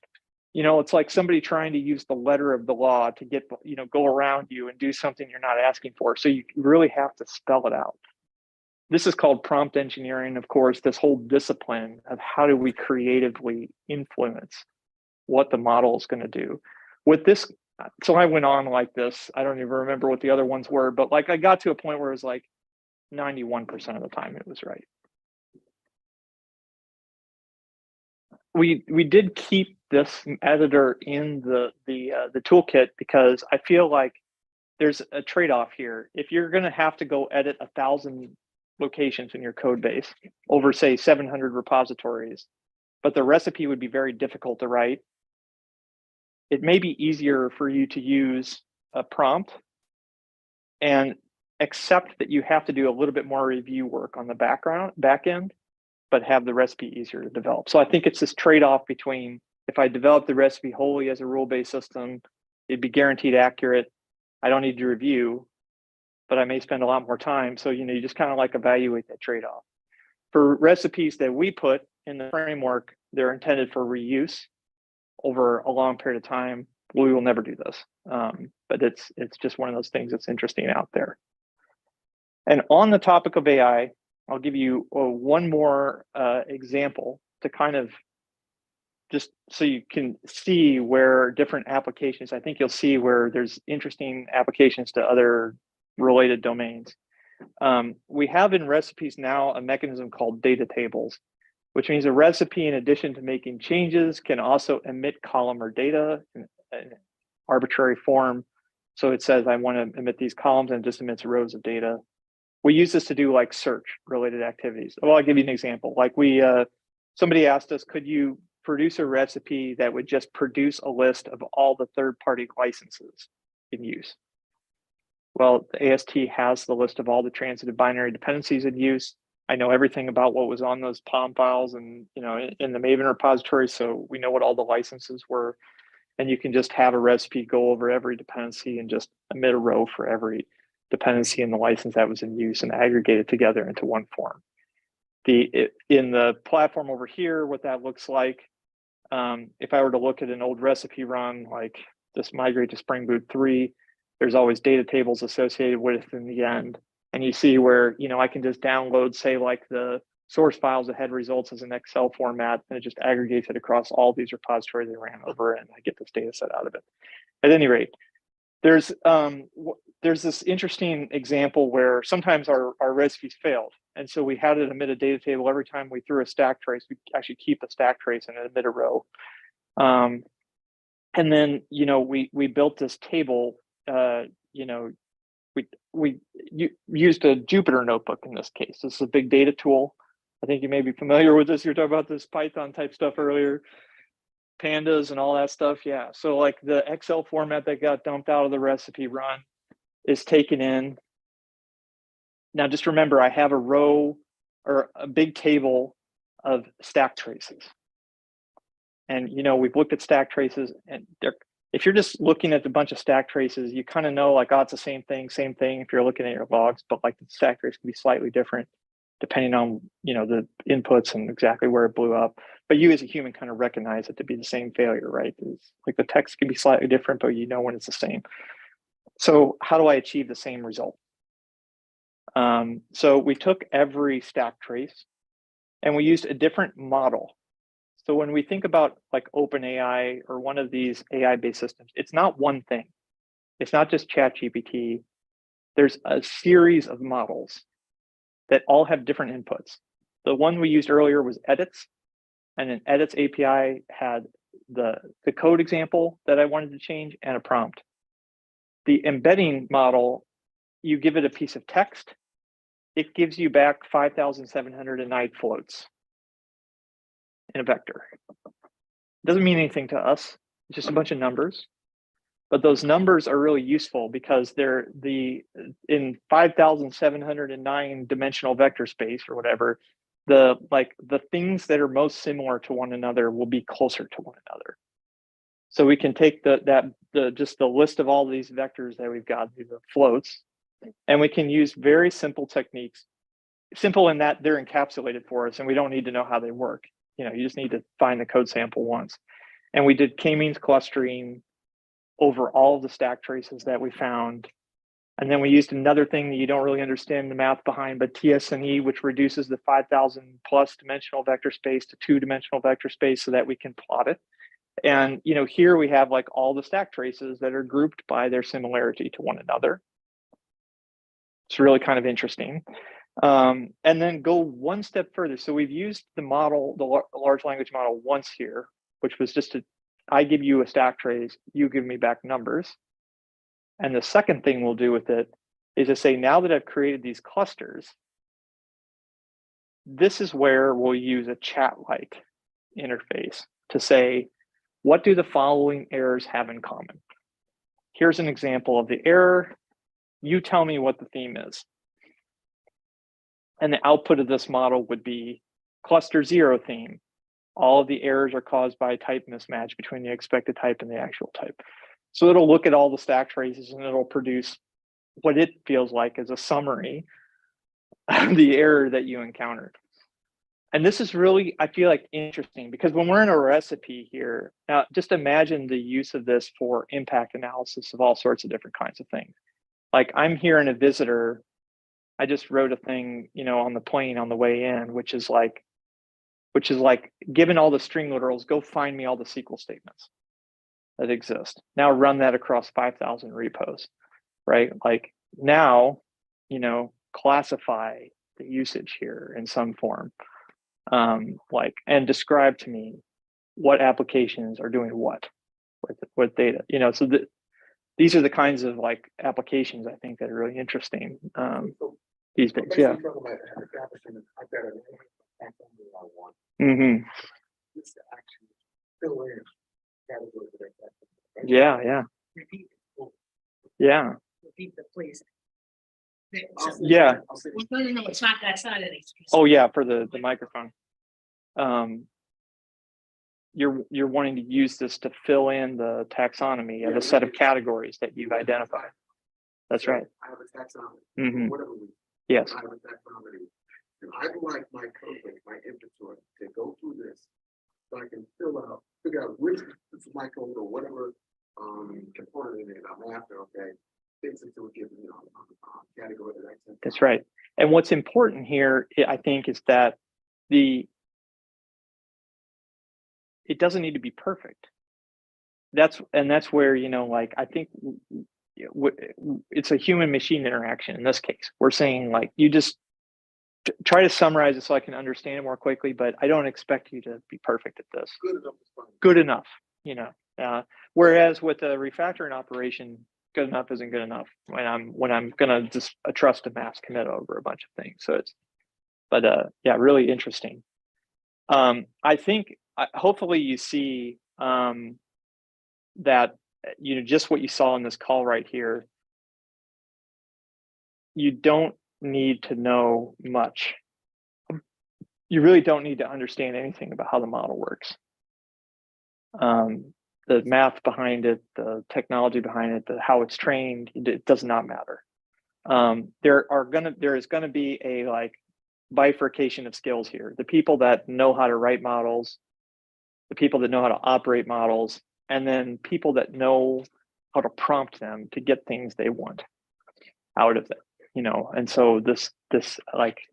Speaker 5: You know, it's like somebody trying to use the letter of the law to get, you know, go around you and do something you're not asking for. So you really have to spell it out. This is called prompt engineering, of course, this whole discipline of how do we creatively influence what the model is going to do. With this, so I went on like this. I don't even remember what the other ones were, but like I got to a point where it was like 91% of the time it was right. We did keep this editor in the toolkit because I feel like there's a trade-off here. If you're going to have to go edit 1,000 locations in your code base over, say, 700 repositories, but the recipe would be very difficult to write, it may be easier for you to use a prompt and accept that you have to do a little bit more review work on the back end, but have the recipe easier to develop. So I think it's this trade-off between, if I develop the recipe wholly as a rule-based system, it'd be guaranteed accurate. I don't need to review, but I may spend a lot more time. So, you know, you just kind of like evaluate that trade-off. For recipes that we put in the framework, they're intended for reuse over a long period of time. We will never do this, but it's just one of those things that's interesting out there. And on the topic of AI, I'll give you one more example to kind of just so you can see where different applications, I think you'll see where there's interesting applications to other related domains. We have in recipes now a mechanism called data tables, which means a recipe, in addition to making changes, can also emit column or data in an arbitrary form. So it says, I want to emit these columns, and it just emits rows of data. We use this to do like search related activities. Well, I'll give you an example. Like somebody asked us, could you produce a recipe that would just produce a list of all the third-party licenses in use? Well, the AST has the list of all the transitive binary dependencies in use. I know everything about what was on those POM files and, you know, in the Maven repository, so we know what all the licenses were. And you can just have a recipe go over every dependency and just emit a row for every dependency in the license that was in use and aggregate it together into one form. In the platform over here, what that looks like, if I were to look at an old recipe run, like this migrate to Spring Boot 3, there's always data tables associated with it in the end. And you see where, you know, I can just download, say, like the source files that had results as an Excel format, and it just aggregates it across all these repositories they ran over, and I get this data set out of it. At any rate, there's this interesting example where sometimes our recipes failed. And so we had to emit a data table every time we threw a stack trace. We actually keep a stack trace and emit a row. And then, you know, we built this table, you know, we used a Jupyter notebook in this case. This is a big data tool. I think you may be familiar with this. You were talking about this Python type stuff earlier, pandas and all that stuff. Yeah. So like the Excel format that got dumped out of the recipe run is taken in. Now, just remember, I have a row or a big table of stack traces. And, you know, we've looked at stack traces, and if you're just looking at a bunch of stack traces, you kind of know like, oh, it's the same thing if you're looking at your logs, but like the stack trace can be slightly different depending on, you know, the inputs and exactly where it blew up. But you as a human kind of recognize it to be the same failure, right? It's like the text can be slightly different, but you know when it's the same. So how do I achieve the same result? So we took every stack trace and we used a different model. So when we think about like OpenAI or one of these AI-based systems, it's not one thing. It's not just ChatGPT. There's a series of models that all have different inputs. The one we used earlier was edits, and an edits API had the code example that I wanted to change and a prompt. The embedding model, you give it a piece of text, it gives you back 5,709 floats in a vector. It doesn't mean anything to us. It's just a bunch of numbers. But those numbers are really useful because they're in 5,709 dimensional vector space or whatever, the things that are most similar to one another will be closer to one another. So we can take just the list of all these vectors that we've got, these are floats, and we can use very simple techniques. Simple in that they're encapsulated for us and we don't need to know how they work. You just need to find the code sample once. And we did k-means clustering over all of the stack traces that we found. And then we used another thing that you don't really understand the math behind, but TSNE, which reduces the 5,000 plus dimensional vector space to 2-dimensional vector space so that we can plot it. And here we have like all the stack traces that are grouped by their similarity to one another. It's really kind of interesting. And then go one step further. So we've used the model, the large language model once here, which was just I give you a stack trace, you give me back numbers. And the second thing we'll do with it is to say, now that I've created these clusters, this is where we'll use a chat-like interface to say, what do the following errors have in common? Here's an example of the error. You tell me what the theme is. And the output of this model would be cluster 0 theme. All of the errors are caused by a type mismatch between the expected type and the actual type. So it'll look at all the stack traces and it'll produce what it feels like as a summary of the error that you encountered. And this is really, I feel like, interesting because when we're in a recipe here, now just imagine the use of this for impact analysis of all sorts of different kinds of things. Like I'm here in a visitor, I just wrote a thing, on the plane on the way in, which is like, given all the string literals, go find me all the SQL statements that exist. Now run that across 5,000 repos, right? Like now, classify the usage here in some form, and describe to me what applications are doing what with data, so these are the kinds of like applications I think that are really interesting these days. Yeah. Mm-hmm. Yeah. Yeah.
Speaker 2: Repeat the please.
Speaker 5: Yeah.
Speaker 2: No, it's not that side of these.
Speaker 5: Oh yeah, for the microphone. You're wanting to use this to fill in the taxonomy of a set of categories that you've identified. That's right.
Speaker 6: I have a taxonomy.
Speaker 5: Mm-hmm.
Speaker 6: Whatever we.
Speaker 5: Yes.
Speaker 6: I have a taxonomy. And I'd like my codebase, my inventory, to go through this, so I can figure out which is my code or whatever component in it I'm after. Okay, fits into a given category that I sent.
Speaker 5: That's right. And what's important here, I think, is that it doesn't need to be perfect. That's where, I think it's a human machine interaction in this case. We're saying like, you just try to summarize it so I can understand it more quickly, but I don't expect you to be perfect at this. Good enough, whereas with a refactoring operation, good enough isn't good enough when I'm gonna just trust a mass commit over a bunch of things. So yeah, really interesting. I think hopefully you see that just what you saw in this call right here. You don't need to know much. You really don't need to understand anything about how the model works. The math behind it, the technology behind it, how it's trained, it does not matter. There is gonna be a bifurcation of skills here. The people that know how to write models, the people that know how to operate models, and then people that know how to prompt them to get things they want out of it. And so this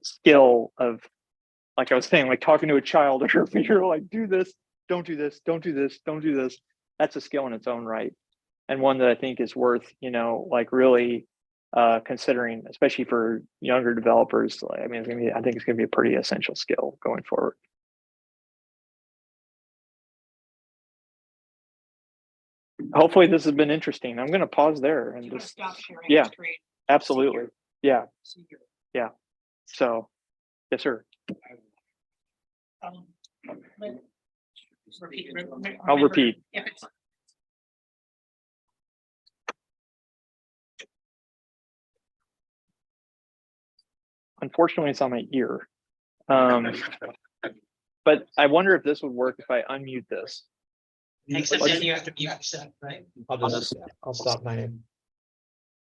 Speaker 5: skill of, like I was saying, like talking to a child, or you're like, do this, don't do this, don't do this, don't do this. That's a skill in its own right, and one that I think is worth, really considering, especially for younger developers. I think it's gonna be a pretty essential skill going forward. Hopefully this has been interesting. I'm gonna pause there and just
Speaker 2: Stop sharing
Speaker 5: yeah,
Speaker 2: screen.
Speaker 5: absolutely. Yeah. So, yes, sir.
Speaker 2: Repeat.
Speaker 5: I'll repeat.
Speaker 2: If it's
Speaker 5: Unfortunately, it's on my ear. But I wonder if this would work if I unmute this.
Speaker 2: Except then you have to mute yourself, right?
Speaker 4: I'll stop my.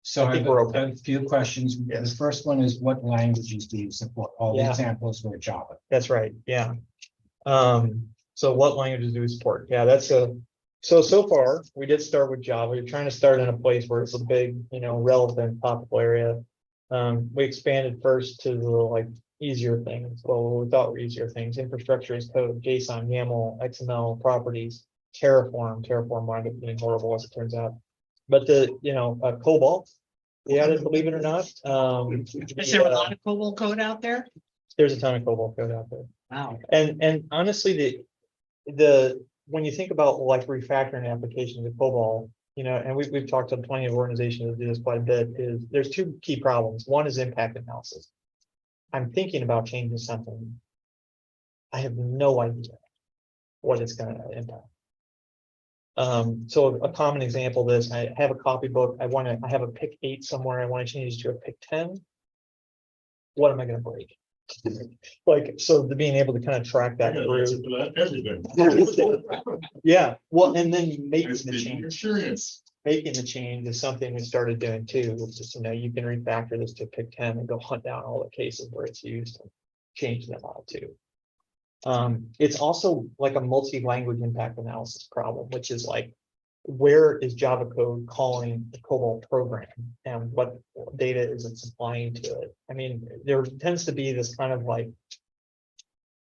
Speaker 7: So
Speaker 4: I
Speaker 7: I
Speaker 4: think
Speaker 7: have
Speaker 4: we're
Speaker 7: a
Speaker 4: okay.
Speaker 7: a few questions. The first one is what languages do you support? All the
Speaker 4: Yeah.
Speaker 7: examples were Java.
Speaker 4: That's right, yeah. So what languages do we support? Yeah, so far, we did start with Java. You're trying to start in a place where it's a big, relevant topical area. We expanded first to the like easier things. Well, we thought were easier things. Infrastructure as code, JSON, YAML, XML, properties, Terraform wound up being horrible as it turns out. But Cobalt, we added, believe it or not.
Speaker 2: Is there a lot of COBOL code out there?
Speaker 4: There's a ton of Cobalt code out there.
Speaker 2: Wow.
Speaker 4: And honestly, the when you think about like refactoring applications of COBOL, and we've talked to plenty of organizations that do this quite a bit, is there's two key problems. One is impact analysis. I'm thinking about changing something. I have no idea what it's going to impact. So a common example of this, I have a copybook. I have a pick 8 somewhere. I want to change it to a pick 10. What am I going to break? So being able to kind of track that through. Yeah, well, and then making the change is something we started doing too. It's just, you can refactor this to pick 10 and go hunt down all the cases where it's used and change them all too. It's also like a multi-language impact analysis problem, which is like, where is Java code calling the COBOL program and what data is it supplying to it? I mean, there tends to be this kind of like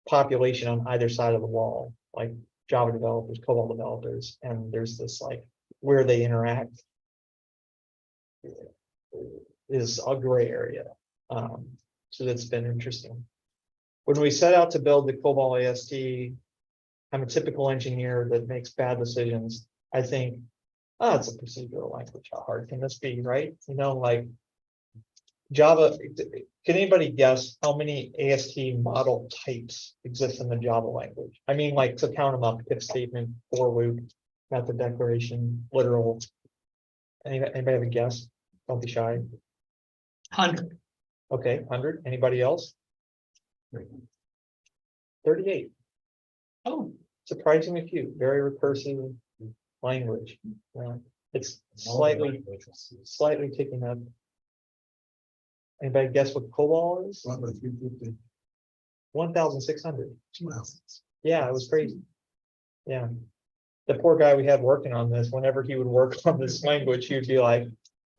Speaker 4: population on either side of the wall, like Java developers, COBOL developers, and there's this like where they interact is a gray area. So that's been interesting. When we set out to build the COBOL AST, I'm a typical engineer that makes bad decisions. I think, it's a procedural language. How hard can this be, right? Like Java, can anybody guess how many AST model types exist in the Java language? I mean, like to count them up, if statement, for loop, method declaration, literal. Anybody have a guess? Don't be shy.
Speaker 2: 100.
Speaker 4: Okay, 100. Anybody else? 38.
Speaker 2: Oh,
Speaker 4: Surprisingly few. Very recursive language. It's slightly ticking up. Anybody guess what COBOL is? 1,600. Yeah, it was crazy. Yeah. The poor guy we had working on this, whenever he would work on this language, he would be like,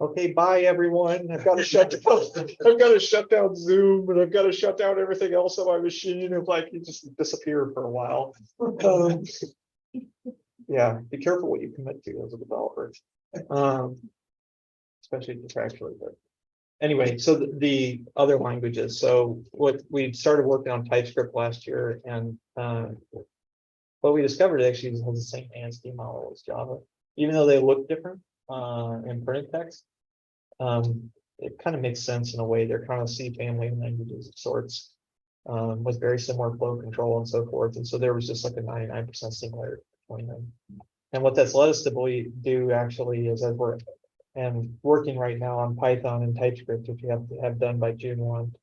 Speaker 4: okay, bye everyone. I've got to shut down Zoom, and I've got to shut down everything else on my machine. And like he just disappeared for a while. Yeah, be careful what you commit to as a developer. Especially contractually, but anyway, so the other languages. So what we started working on TypeScript last year, and what we discovered actually has the same AST model as Java, even though they look different in printed text. It kind of makes sense in a way. They're kind of C family languages of sorts, with very similar flow control and so forth. And so there was just like a 99% similarity between them. And what that's led us to do actually is, as we're working right now on Python and TypeScript, which we have to have done by June 1,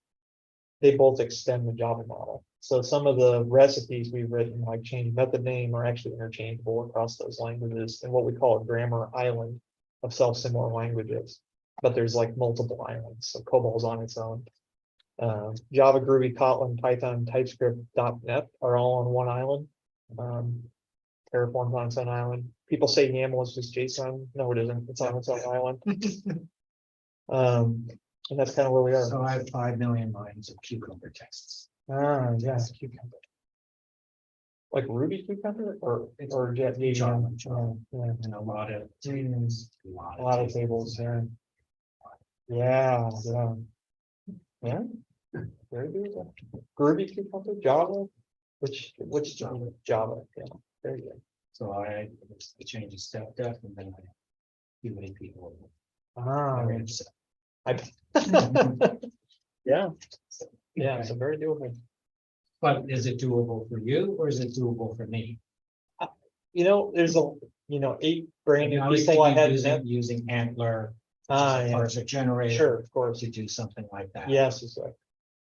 Speaker 4: they both extend the Java model. So some of the recipes we've written, like change method name, are actually interchangeable across those languages in what we call a grammar island of self-similar languages. But there's like multiple islands. So COBOL's on its own. Java, Groovy, Kotlin, Python, TypeScript, .NET are all on one island. Terraform's on its own island. People say YAML is just JSON. No, it isn't. It's on its own island. And that's kind of where we are.
Speaker 7: So I have 5 million lines of cucumber texts.
Speaker 4: Yeah, cucumber. Like Ruby cucumber or Jet
Speaker 7: Java,
Speaker 4: yeah.
Speaker 7: And a lot of
Speaker 4: A lot of tables there. Yeah. Yeah. Very good. Groovy cucumber, Java. Which Java? Yeah, very good.
Speaker 7: So I change the step def, and then I too many people.
Speaker 4: Very upset. Yeah. Yeah, so very doable.
Speaker 7: But is it doable for you, or is it doable for me?
Speaker 4: There's 8 brand
Speaker 7: I
Speaker 4: new
Speaker 7: was
Speaker 4: people I
Speaker 7: thinking
Speaker 4: had.
Speaker 7: using Antler,
Speaker 4: Yeah.
Speaker 7: parser generator.
Speaker 4: Sure, of course.
Speaker 7: To do something like that.
Speaker 4: Yes, exactly.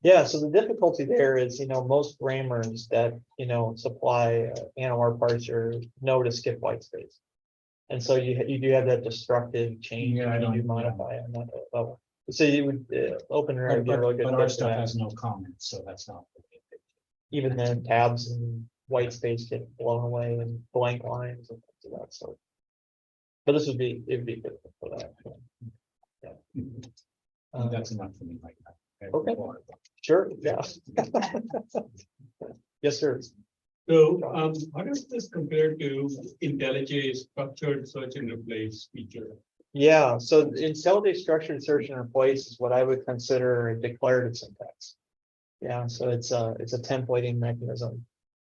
Speaker 4: Yeah, so the difficulty there is, most grammars that, supply animal parser know to skip white space. And so you do have that destructive change
Speaker 7: Yeah, I
Speaker 4: when you
Speaker 7: don't-
Speaker 4: modify on that level. So you would open
Speaker 7: But,
Speaker 4: would be a really good
Speaker 7: but our
Speaker 4: fit for
Speaker 7: stuff
Speaker 4: that.
Speaker 7: has no comments, so that's not.
Speaker 4: Even then tabs and white space get blown away and blank lines and things of that sort. But it would be good for that.
Speaker 7: That's enough for me right now.
Speaker 4: Okay. Sure, yeah. Yes, sir.
Speaker 8: So, how does this compare to IntelliJ structured search and replace feature?
Speaker 4: Yeah, so IntelliJ structured search and replace is what I would consider a declarative syntax. Yeah, so it's a templating mechanism.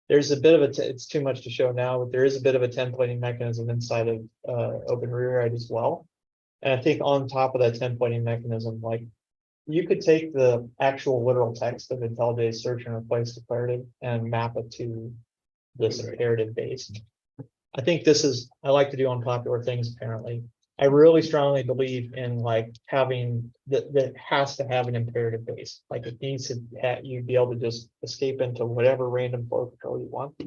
Speaker 4: There's a bit of it's too much to show now, but there is a bit of a templating mechanism inside of OpenRewrite as well. And I think on top of that templating mechanism, like you could take the actual literal text of IntelliJ search and replace declarative and map it to this imperative base. I think I like to do unpopular things apparently. I really strongly believe in like having that has to have an imperative base. Like it needs to you be able to just escape into whatever random flow control you want.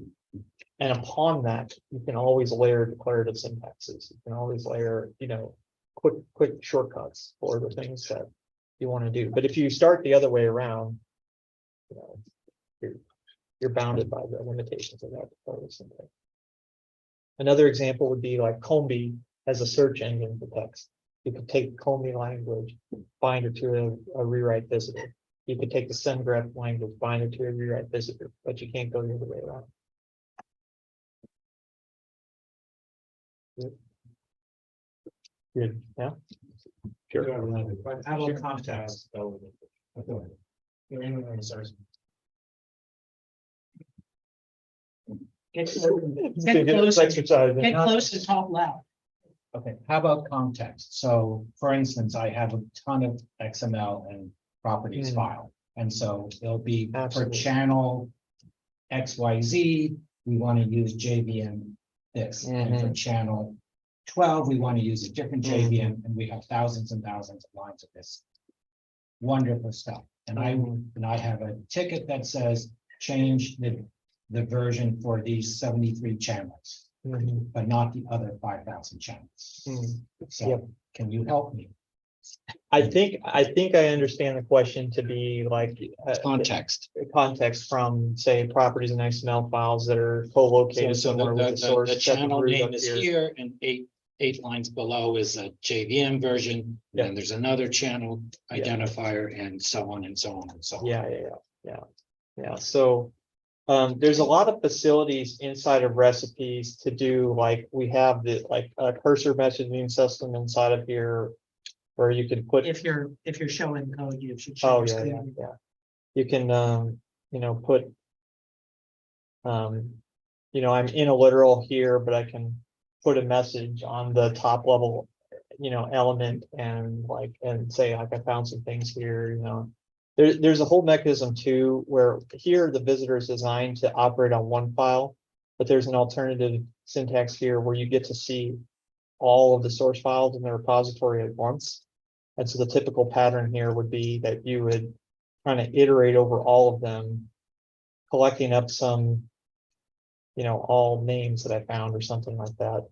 Speaker 4: And upon that, you can always layer declarative syntaxes. You can always layer, quick shortcuts for the things that you want to do. But if you start the other way around, you're bounded by the limitations of that declarative syntax. Another example would be like Combi as a search engine for text. You could take Combi language, bind it to a rewrite visitor. You could take the sendgraph language, bind it to a rewrite visitor, but you can't go the other way around. Good, yeah. Sure.
Speaker 7: But how about context?
Speaker 2: Get
Speaker 4: Get
Speaker 2: close,
Speaker 4: exercise.
Speaker 2: get close and talk loud.
Speaker 7: Okay, how about context? So for instance, I have a ton of XML and properties
Speaker 4: Hmm.
Speaker 7: file. And so it'll be for
Speaker 4: Absolutely.
Speaker 7: channel XYZ, we want to use JVM this. And for channel 12, we want to use a different JVM, and we have thousands and thousands of lines of this. Wonderful stuff. And I have a ticket that says change the version for these 73 channels, but not the other 5,000 channels. So
Speaker 4: Yep.
Speaker 7: can you help me?
Speaker 4: I think I understand the question to be like
Speaker 7: Context.
Speaker 4: context from say properties and XML files that are co-located
Speaker 9: So
Speaker 4: somewhere with the source.
Speaker 9: the channel
Speaker 4: root
Speaker 9: name
Speaker 4: up
Speaker 9: is here and eight lines below is a JVM version.
Speaker 4: Yeah.
Speaker 9: And there's another channel
Speaker 4: Yeah.
Speaker 9: identifier and so on and so on and so on.
Speaker 4: Yeah. So there's a lot of facilities inside of recipes to do like we have the like a cursor messaging system inside of here where you can put.
Speaker 2: If you're showing code, you should show.
Speaker 4: Oh,
Speaker 2: your
Speaker 4: yeah.
Speaker 2: screen.
Speaker 4: You can, put. I'm in a literal here, but I can put a message on the top level, element and say, like, I found some things here, There's a whole mechanism too, where here the visitor is designed to operate on one file, but there's an alternative syntax here where you get to see all of the source files in the repository at once. And so the typical pattern here would be that you would kind of iterate over all of them, collecting up some, all names that I found or something like that.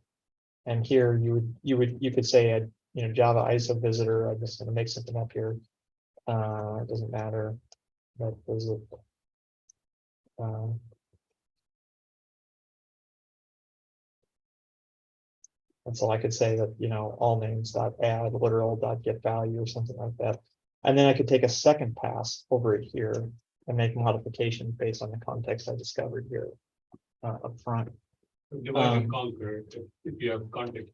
Speaker 4: And here you could say, Java ISO visitor, I'm just going to make something up here. It doesn't matter. That is it. And so I could say that, all names dot add literal dot get value or something like that. And then I could take a second pass over it here and make modifications based on the context I discovered here up front.
Speaker 8: Divide and conquer if you have context.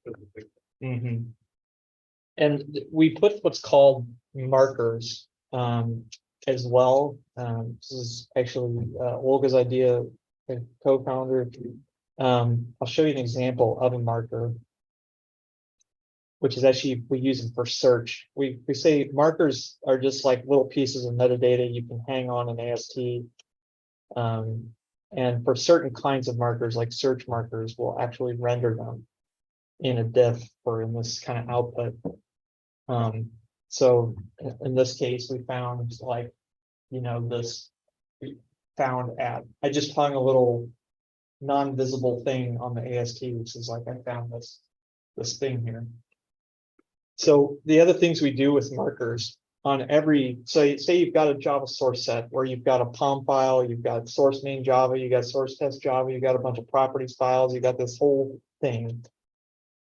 Speaker 4: And we put what's called markers as well. This is actually Olga's idea, co-founder. I'll show you an example of a marker, which is actually, we use them for search. We say markers are just like little pieces of metadata you can hang on an AST. And for certain kinds of markers, like search markers, we'll actually render them in a diff or in this kind of output. So in this case, we found like this found at, I just hung a little non-visible thing on the AST, which is like, I found this thing here. So the other things we do with markers on every, so say you've got a Java source set where you've got a POM file, you've got source main Java, you got source test Java, you got a bunch of properties files, you got this whole thing.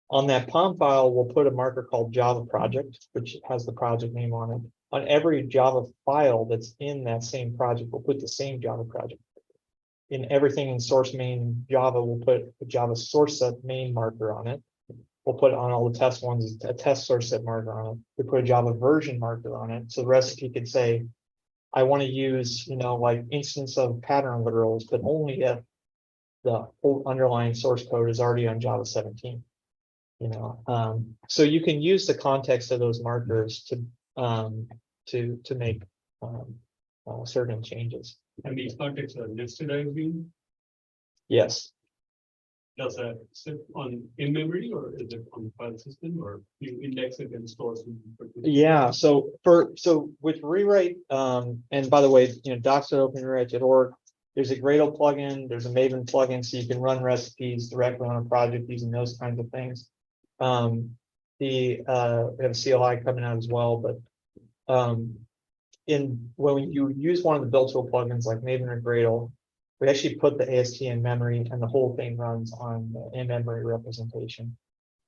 Speaker 4: On that POM file, we'll put a marker called Java project, which has the project name on it. On every Java file that's in that same project, we'll put the same Java project. In everything in source main Java, we'll put a Java source set main marker on it. We'll put on all the test ones, a test source set marker on it. We put a Java version marker on it. So the recipe could say, I want to use, like instance of pattern literals, but only if the whole underlying source code is already on Java 17. So you can use the context of those markers to make certain changes.
Speaker 8: And these contexts are nested, I mean,
Speaker 4: Yes.
Speaker 8: does that sit on in memory or is it on the file system or you index it and store some?
Speaker 4: Yeah. So with rewrite, and by the way, docs.openrewrite.org, there's a Gradle plugin, there's a Maven plugin, so you can run recipes directly on a project using those kinds of things. We have a CLI coming out as well, but when you use one of the built tool plugins like Maven or Gradle, we actually put the AST in memory and the whole thing runs on the in-memory representation.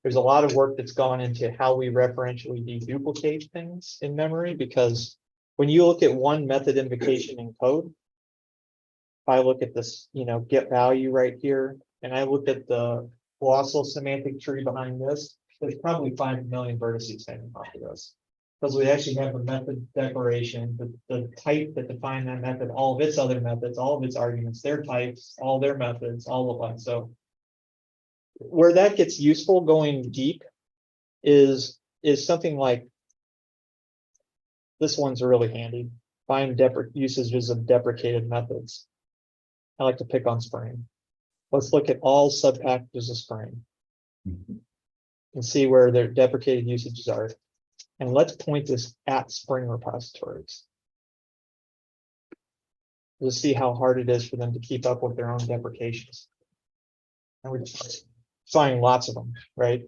Speaker 4: There's a lot of work that's gone into how we referentially deduplicate things in memory, because when you look at one method invocation in code, if I look at this, get value right here, and I look at the colossal semantic tree behind this, there's probably 5 million vertices hanging off of this. Because we actually have a method declaration, the type that defined that method, all of its other methods, all of its arguments, their types, all their methods, all of that. So where that gets useful going deep is something like this one's really handy. Find usages of deprecated methods. I like to pick on Spring. Let's look at all subpackages of Spring and see where their deprecated usages are. And let's point this at Spring repositories. We'll see how hard it is for them to keep up with their own deprecations. And we're finding lots of them, right?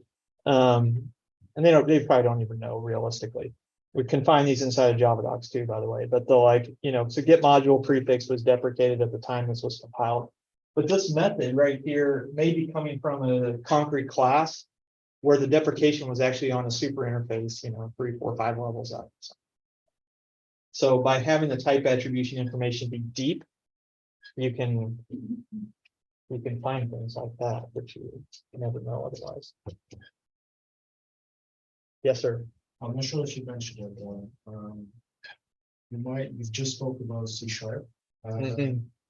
Speaker 4: And they probably don't even know realistically. We can find these inside of Java docs too, by the way, but they'll so get module prefix was deprecated at the time this was compiled. But this method right here may be coming from a concrete class where the deprecation was actually on a super interface, 3, 4, 5 levels up. So by having the type attribution information be deep, you can find things like that, which you never know otherwise. Yes, sir.
Speaker 10: I'm not sure if you mentioned it. You've just spoke about C#.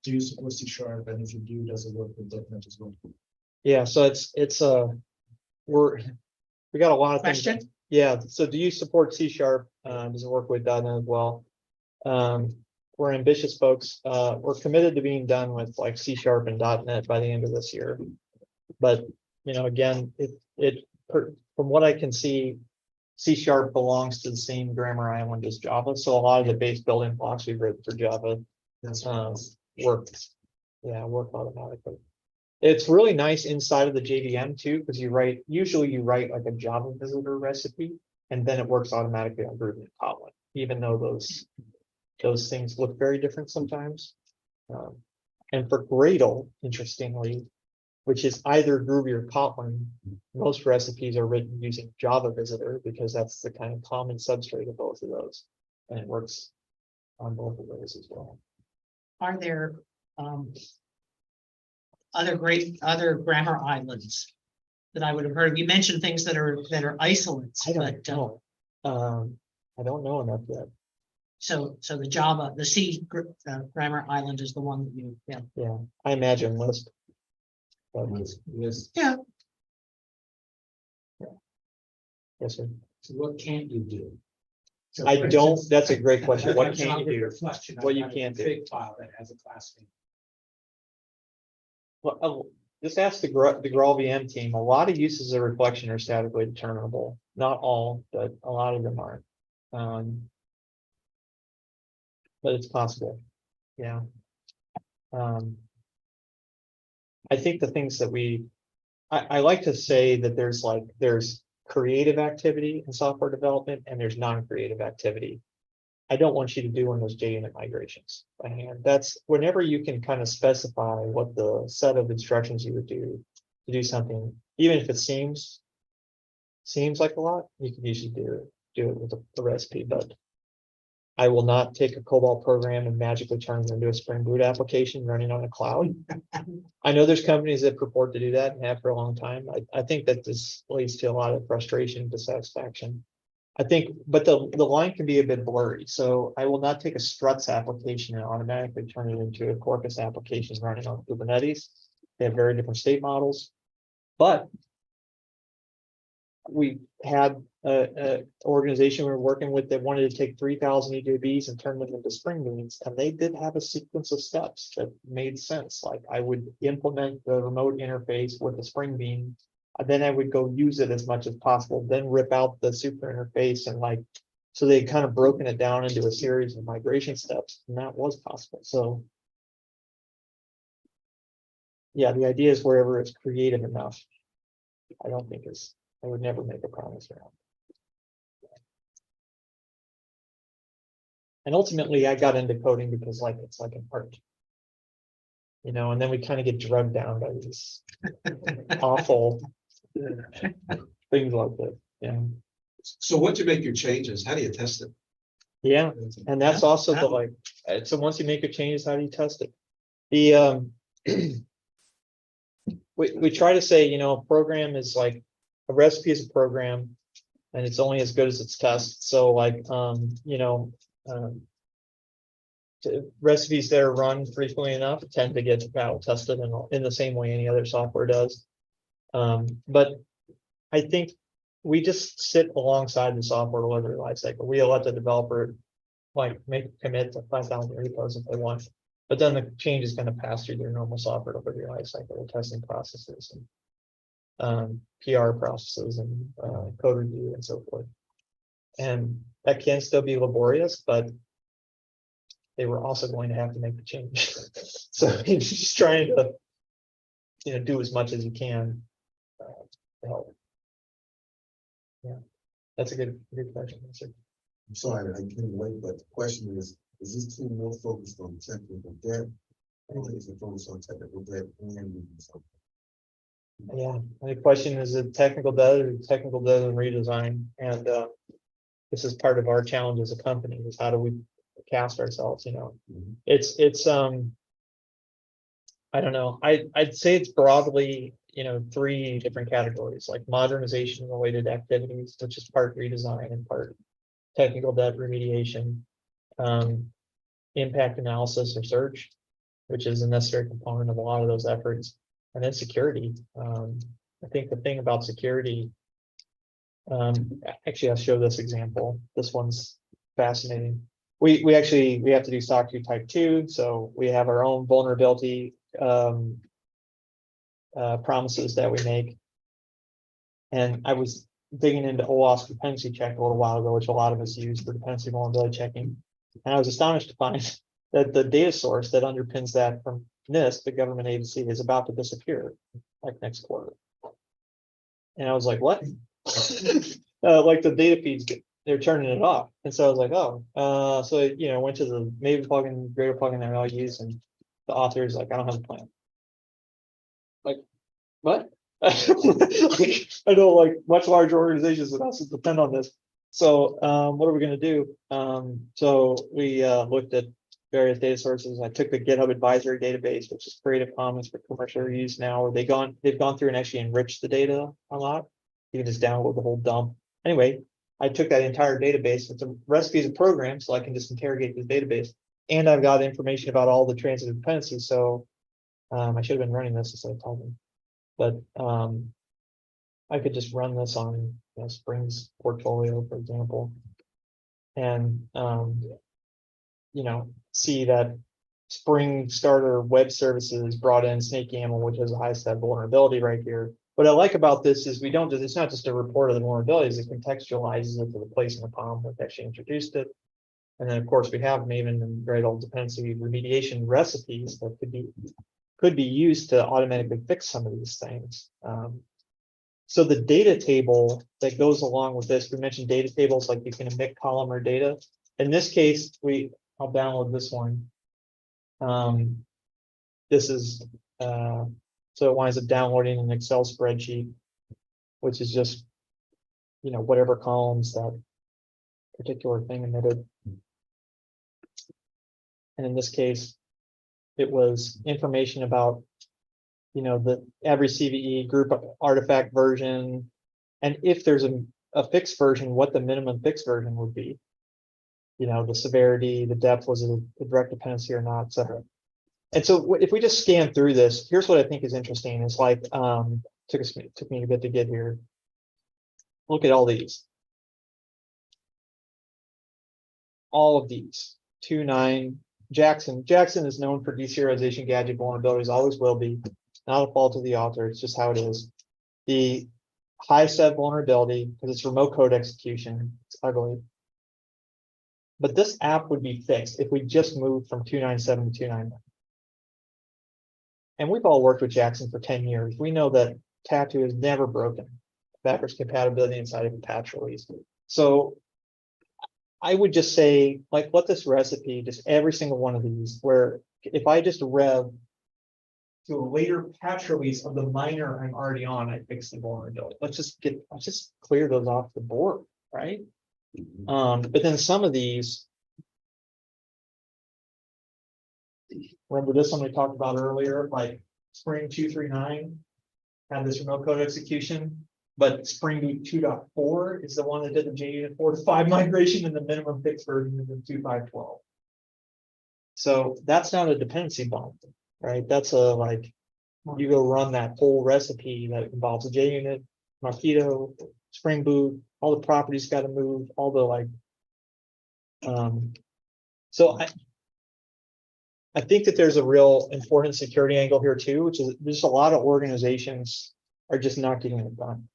Speaker 10: Do you support C#? And if you do, does it work with .NET as well?
Speaker 4: Yeah, so we got a lot of
Speaker 2: Question?
Speaker 4: things. Yeah. So do you support C#? Does it work with .NET as well? We're ambitious folks. We're committed to being done with like C# and .NET by the end of this year. But again, from what I can see, C# belongs to the same grammar island as Java. So a lot of the base building blocks we've written for Java work automatically. It's really nice inside of the JVM too, because usually you write like a Java visitor recipe, and then it works automatically on Groovy and Kotlin, even though those things look very different sometimes. And for Gradle, interestingly, which is either Groovy or Kotlin, most recipes are written using Java visitor because that's the kind of common substrate of both of those, and it works on both of those as well.
Speaker 2: Are there other grammar islands that I would have heard? You mentioned things that are isolates.
Speaker 4: I don't know. I don't know enough yet.
Speaker 2: So the C grammar island is the one that you,
Speaker 4: Yeah, I imagine Lisp.
Speaker 10: Yes.
Speaker 2: Yeah.
Speaker 4: Yes, sir.
Speaker 10: So what can't you do? So
Speaker 4: I
Speaker 10: for
Speaker 4: don't.
Speaker 10: instance,
Speaker 4: That's a great question. What
Speaker 10: that's
Speaker 4: can't
Speaker 10: not
Speaker 4: you do?
Speaker 10: your question.
Speaker 4: What
Speaker 10: I've
Speaker 4: you
Speaker 10: got a
Speaker 4: can't do.
Speaker 10: Big file that has a class name.
Speaker 4: Well, just ask the Graal VM team. A lot of uses of reflection are statically determinable. Not all, but a lot of them are. but it's possible. Yeah. I think the things that I like to say that there's creative activity in software development and there's non-creative activity. I don't want you to do one of those JUnit migrations by hand. That's whenever you can kind of specify what the set of instructions you would do to do something, even if it seems like a lot, you can usually do it with the recipe. But I will not take a COBOL program and magically turn it into a Spring Boot application running on a cloud. I know there's companies that purport to do that and have for a long time. I think that this leads to a lot of frustration and dissatisfaction. I think, but the line can be a bit blurry. So I will not take a struts application and automatically turn it into a Quarkus application running on Kubernetes. They have very different state models, but we had a organization we were working with that wanted to take 3,000 EJBs and turn them into Spring Beans, and they did have a sequence of steps that made sense. Like I would implement the remote interface with the Spring Bean, then I would go use it as much as possible, then rip out the super interface, and like, so they kind of broken it down into a series of migration steps, and that was possible. So yeah, the idea is wherever it's creative enough. I don't think I would never make a promise around. And ultimately, I got into coding because it's like an art, and then we kind of get drugged down by these awful things like that. Yeah.
Speaker 10: So once you make your changes, how do you test it?
Speaker 4: Yeah, and that's also so once you make your changes, how do you test it? The we try to say, a program is like a recipe is a program, and it's only as good as its test. So recipes that are run frequently enough tend to get battle tested in the same way any other software does. But I think we just sit alongside the software delivery lifecycle. We let the developer make a commit to 5,000 repos if they want, but then the change is going to pass through their normal software delivery lifecycle, testing processes and PR processes and code review and so forth. And that can still be laborious, but they were also going to have to make the change. So you're just trying to, do as much as you can to help. Yeah, that's a good question.
Speaker 6: I'm sorry, I can't wait, but the question is this tool more focused on technical debt? Or is it focused on technical debt and something?
Speaker 4: Yeah, the question is it technical debt or technical debt and redesign? And this is part of our challenge as a company is how do we cast ourselves, It's I don't know. I'd say it's broadly, 3 different categories, like modernization related activities, which is part redesign and part technical debt remediation, impact analysis or search, which is a necessary component of a lot of those efforts, and then security. I think the thing about security, actually I'll show this example. This one's fascinating. We have to do SOC 2 type 2, so we have our own vulnerability promises that we make. And I was digging into OWASP dependency check a little while ago, which a lot of us use for dependency vulnerability checking. And I was astonished to find that the data source that underpins that from NIST, the government agency, is about to disappear next quarter. And I was like, what? Like the data feeds, they're turning it off. And so I was like, oh, so I went to the Maven plugin, greater plugin that I use, and the author is like, I don't have a plan. Like, what? I know much larger organizations than us depend on this. So what are we going to do? So we looked at various data sources. I took the GitHub advisory database, which is Creative Commons for commercial use now. They've gone through and actually enriched the data a lot. You can just download the whole dump. Anyway, I took that entire database with the recipes and programs, so I can just interrogate this database. And I've got information about all the transitive dependencies. So I should have been running this instead of talking. But I could just run this on Spring's portfolio, for example, and see that Spring Starter web services brought in Snake YAML, which has a high step vulnerability right here. What I like about this is it's not just a report of the vulnerabilities, it contextualizes it to the place in the POM that actually introduced it. And then, of course, we have Maven and Gradle dependency remediation recipes that could be used to automatically fix some of these things. So the data table that goes along with this, we mentioned data tables, like you can emit column or data. In this case, I'll download this one. This is, so it winds up downloading an Excel spreadsheet, which is just, whatever columns that particular thing emitted. And in this case, it was information about, the every CVE group artifact version, and if there's a fixed version, what the minimum fixed version would be. The severity, the depth, was it a direct dependency or not, et cetera. And so if we just scan through this, here's what I think is interesting. It's like, took me a bit to get here. Look at all these. All of these, 2.9, Jackson. Jackson is known for deserialization gadget vulnerabilities, always will be. Not a fault of the author, it's just how it is. The high set vulnerability, because it's remote code execution, it's ugly. But this app would be fixed if we just moved from 2.97 to 2.9. And we've all worked with Jackson for 10 years. We know that Tattoo is never broken. Backwards compatibility inside of a patch release. So I would just say, like, let this recipe, just every single one of these, where if I just rev to a later patch release of the minor I'm already on, I fix the vulnerability. Let's just clear those off the board, right? But then some of these, remember this one we talked about earlier, like Spring 2.3.9 had this remote code execution, but Spring Boot 2.4 is the one that did the JUnit 4 to 5 migration, and the minimum fixed version is in 2.5.12. So that's not a dependency bump, right? That's you go run that whole recipe that involves a JUnit, Marquito, Spring Boot, all the properties got to move, all the so I think that there's a real important security angle here too, which is there's a lot of organizations are just not getting it done.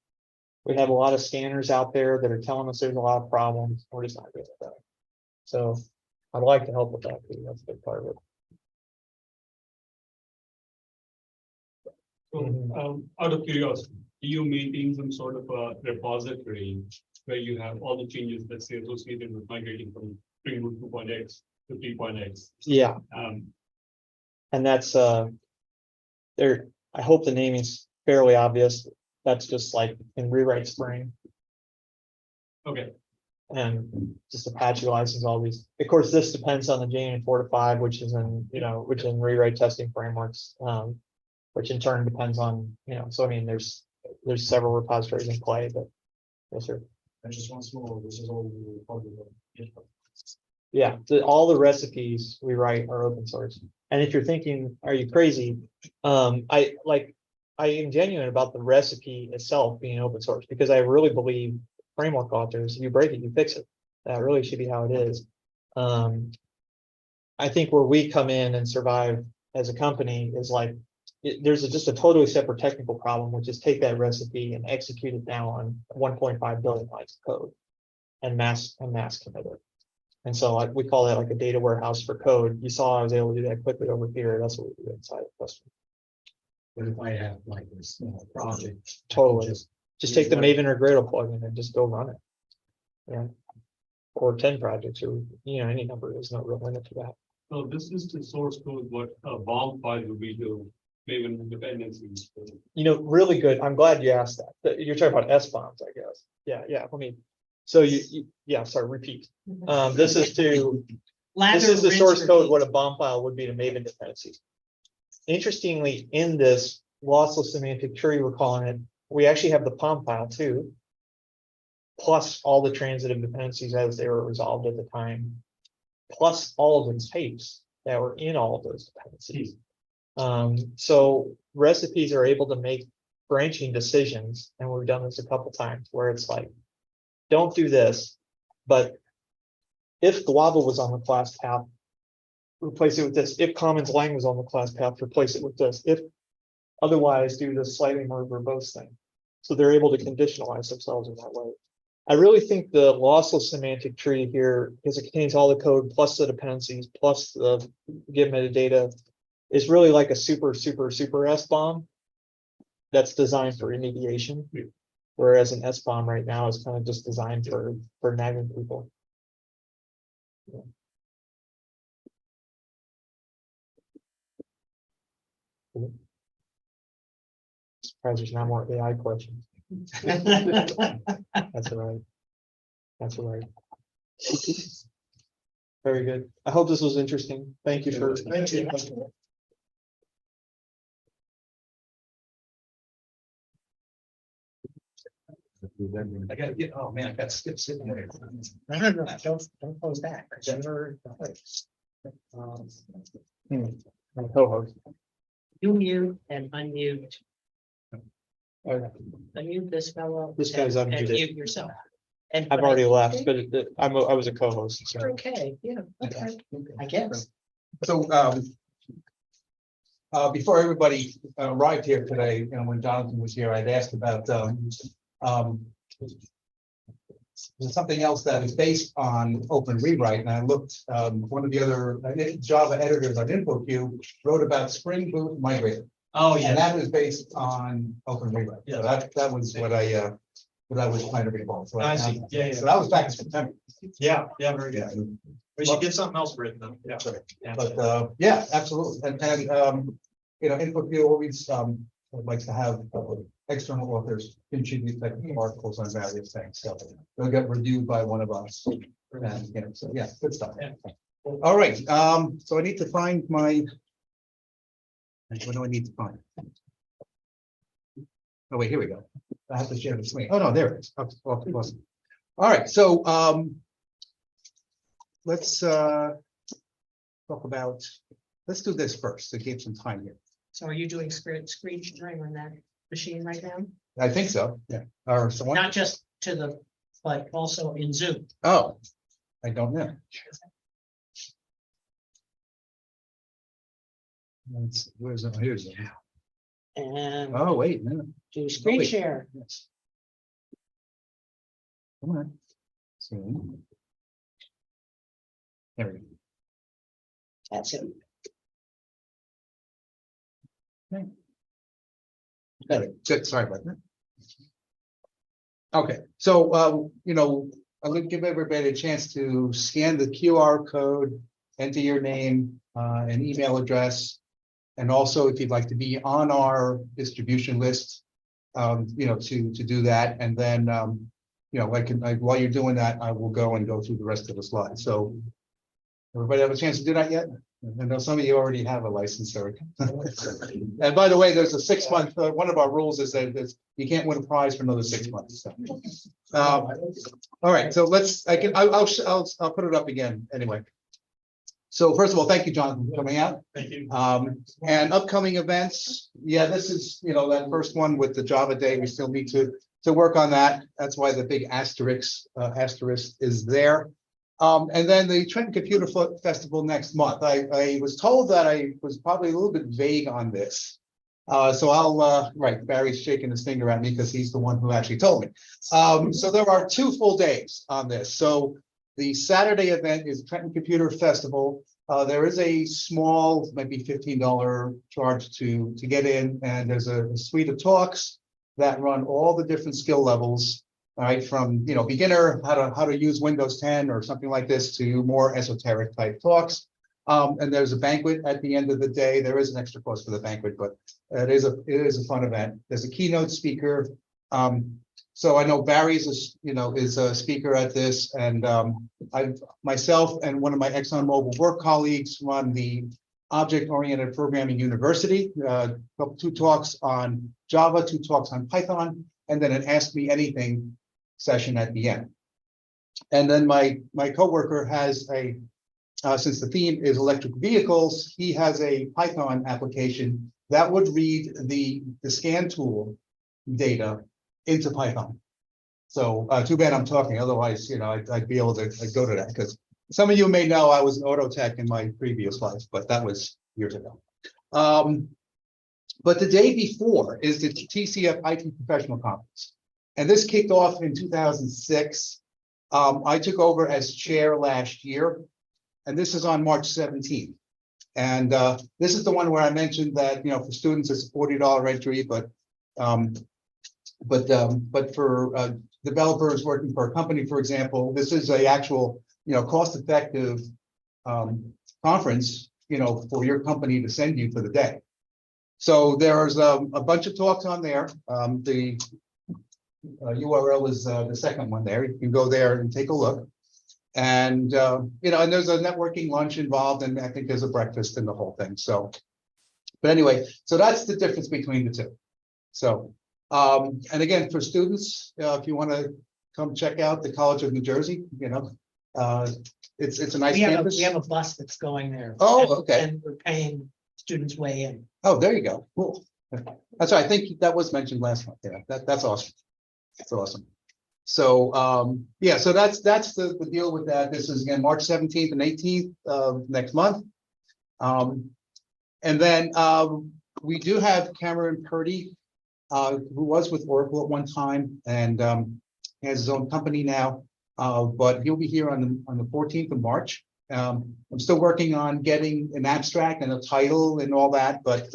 Speaker 4: We have a lot of scanners out there that are telling us there's a lot of problems. We're just not getting it done. So I'd like to help with that too. That's a big part of it.
Speaker 8: So, out of curiosity, do you maintain some sort of a repository where you have all the changes that's associated with migrating from Spring Boot 2.x to 3.x?
Speaker 4: Yeah. And that's there. I hope the naming is fairly obvious. That's just like in rewrite Spring.
Speaker 8: Okay.
Speaker 4: And just Apache license all these. Of course, this depends on the JUnit 4 to 5, which is in rewrite testing frameworks, which in turn depends on So I mean, there's several repositories in play, but yes, sir.
Speaker 10: I just want small. This is all we
Speaker 4: Yeah, all the recipes we write are open source. And if you're thinking, are you crazy? I am genuine about the recipe itself being open source, because I really believe framework authors, if you break it, you fix it. That really should be how it is. I think where we come in and survive as a company is there's just a totally separate technical problem, which is take that recipe and execute it now on 1.5 billion lines of code and mass commit it. And so we call that like a data warehouse for code. You saw I was able to do that quickly over here. That's what we do inside of Cluster.
Speaker 7: But if I have like this project,
Speaker 4: Totally. Just take the Maven or Gradle plugin and just go run it. Yeah. Or 10 projects or any number. There's no real limit to that.
Speaker 8: So this is the source code, what a bomb file would be to Maven dependencies.
Speaker 4: Really good. I'm glad you asked that. You're talking about S bombs, I guess. Yeah. Let me. So sorry, repeat. This is the source code, what a bomb file would be to Maven dependencies. Interestingly, in this lossless semantic tree, we're calling it, we actually have the POM file too, plus all the transitive dependencies as they were resolved at the time, plus all of the types that were in all of those dependencies. So recipes are able to make branching decisions, and we've done this a couple times where it's like, don't do this, but if Guava was on the class path, replace it with this. If Commons Lang was on the class path, replace it with this. If otherwise, do this slightly more verbose thing. So they're able to conditionalize themselves in that way. I really think the lossless semantic tree here, because it contains all the code plus the dependencies plus the get metadata, is really like a super SBOM that's designed for remediation. Whereas an SBOM right now is kind of just designed for nagging people. Surprised there's not more AI questions. That's all right. That's all right. Very good. I hope this was interesting. Thank you for.
Speaker 10: Thank you.
Speaker 7: I gotta get, oh man, I got skip sitting there.
Speaker 2: No, don't close that. 'Cause you're-
Speaker 4: My co-host.
Speaker 2: You mute and unmute,
Speaker 4: Okay.
Speaker 2: unmute this fellow.
Speaker 4: This guy's
Speaker 2: and
Speaker 4: unmuted.
Speaker 2: mute yourself. And
Speaker 4: I've already left, but I was a co-host.
Speaker 2: You're
Speaker 4: So.
Speaker 2: okay, yeah, okay, I guess.
Speaker 11: So, before everybody arrived here today, you know, when Jonathan was here, I'd asked about, there's something else that is based on OpenRewrite, and I looked, one of the other Java editors on InfoQ wrote about Spring Boot Migrator.
Speaker 3: Oh,
Speaker 11: And that was based on OpenRewrite. So that was what I was trying to recall. So
Speaker 3: I see. Yeah,
Speaker 11: So that was back in September.
Speaker 3: Yeah, very good. We should get something else written though. Yeah. Yeah.
Speaker 11: But yeah, absolutely. And you know, InfoQ always likes to have external authors contribute technical articles on various things. So they'll get reviewed by one of us. And, you know, so yeah, good stuff.
Speaker 3: Yeah.
Speaker 11: All right. So I need to find my. What do I need to find? Oh, wait, here we go. I have to share the screen. Oh, no, there it is. Awesome. All right, so let's talk about, let's do this first to keep some time here.
Speaker 2: So are you doing screen sharing on that machine right now?
Speaker 11: I think so, yeah. Or someone,
Speaker 2: Not just to the, but also in Zoom.
Speaker 11: oh, I don't know. Where's it? Here's it.
Speaker 2: And
Speaker 11: Oh, wait, no.
Speaker 2: do screen
Speaker 11: wait.
Speaker 2: share.
Speaker 11: Yes. Come on. So. There we go.
Speaker 2: That's it.
Speaker 11: Good, sorry about that. Okay, so you know, I'm gonna give everybody a chance to scan the QR code, enter your name, and email address. And also, if you'd like to be on our distribution list, you know, to do that, and then you know, while you're doing that, I will go through the rest of the slides. So, everybody have a chance to do that yet? I know some of you already have a license, or and by the way, there's a 6 month. One of our rules is that you can't win a prize for another 6 months. So. All right, so I'll put it up again anyway. So first of all, thank you, Jonathan, for coming out.
Speaker 3: Thank you.
Speaker 11: And upcoming events, yeah, this is, you know, that first one with the Java Day. We still need to work on that. That's why the big asterisk is there. And then the Trenton Computer Festival next month. I was told that I was probably a little bit vague on this. So I'll, right, Barry's shaking his finger at me because he's the one who actually told me. So there are 2 full days on this. So the Saturday event is Trenton Computer Festival. There is a small, maybe $15 charge to get in, and there's a suite of talks that run all the different skill levels, right? From, you know, beginner, how to use Windows 10 or something like this, to more esoteric type talks. And there's a banquet at the end of the day. There is an extra cost for the banquet, but it is a fun event. There's a keynote speaker. So I know Barry's is a speaker at this, and myself and one of my ExxonMobil work colleagues run the Object-Oriented Programming University. 2 talks on Java, 2 talks on Python, and then an Ask Me Anything session at the end. And then my coworker has a, since the theme is electric vehicles, he has a Python application that would read the scan tool data into Python. So too bad I'm talking, otherwise, you know, I'd be able to go to that, because some of you may know I was an auto tech in my previous life, but that was years ago. But the day before is the TCF IT Professional Conference. And this kicked off in 2006. I took over as chair last year, and this is on March 17th. And this is the one where I mentioned that, for students, it's a $40 entry, but for developers working for a company, for example, this is a actual, cost-effective conference, for your company to send you for the day. So there's a bunch of talks on there. The URL is the second one there. You can go there and take a look. And, and there's a networking lunch involved, and I think there's a breakfast in the whole thing. So, but anyway, so that's the difference between the two. So, and again, for students, if you want to come check out the College of New Jersey, it's a nice campus.
Speaker 2: We have a bus that's going there.
Speaker 11: Oh, okay.
Speaker 2: And we're paying students way in.
Speaker 11: Oh, there you go. Cool. That's right. I think that was mentioned last month. Yeah, that's awesome. That's awesome. So, yeah, so that's the deal with that. This is again, March 17th and 18th of next month. And then we do have Cameron Purdy, who was with Oracle at one time and has his own company now, but he'll be here on the 14th of March. I'm still working on getting an abstract and a title and all that, but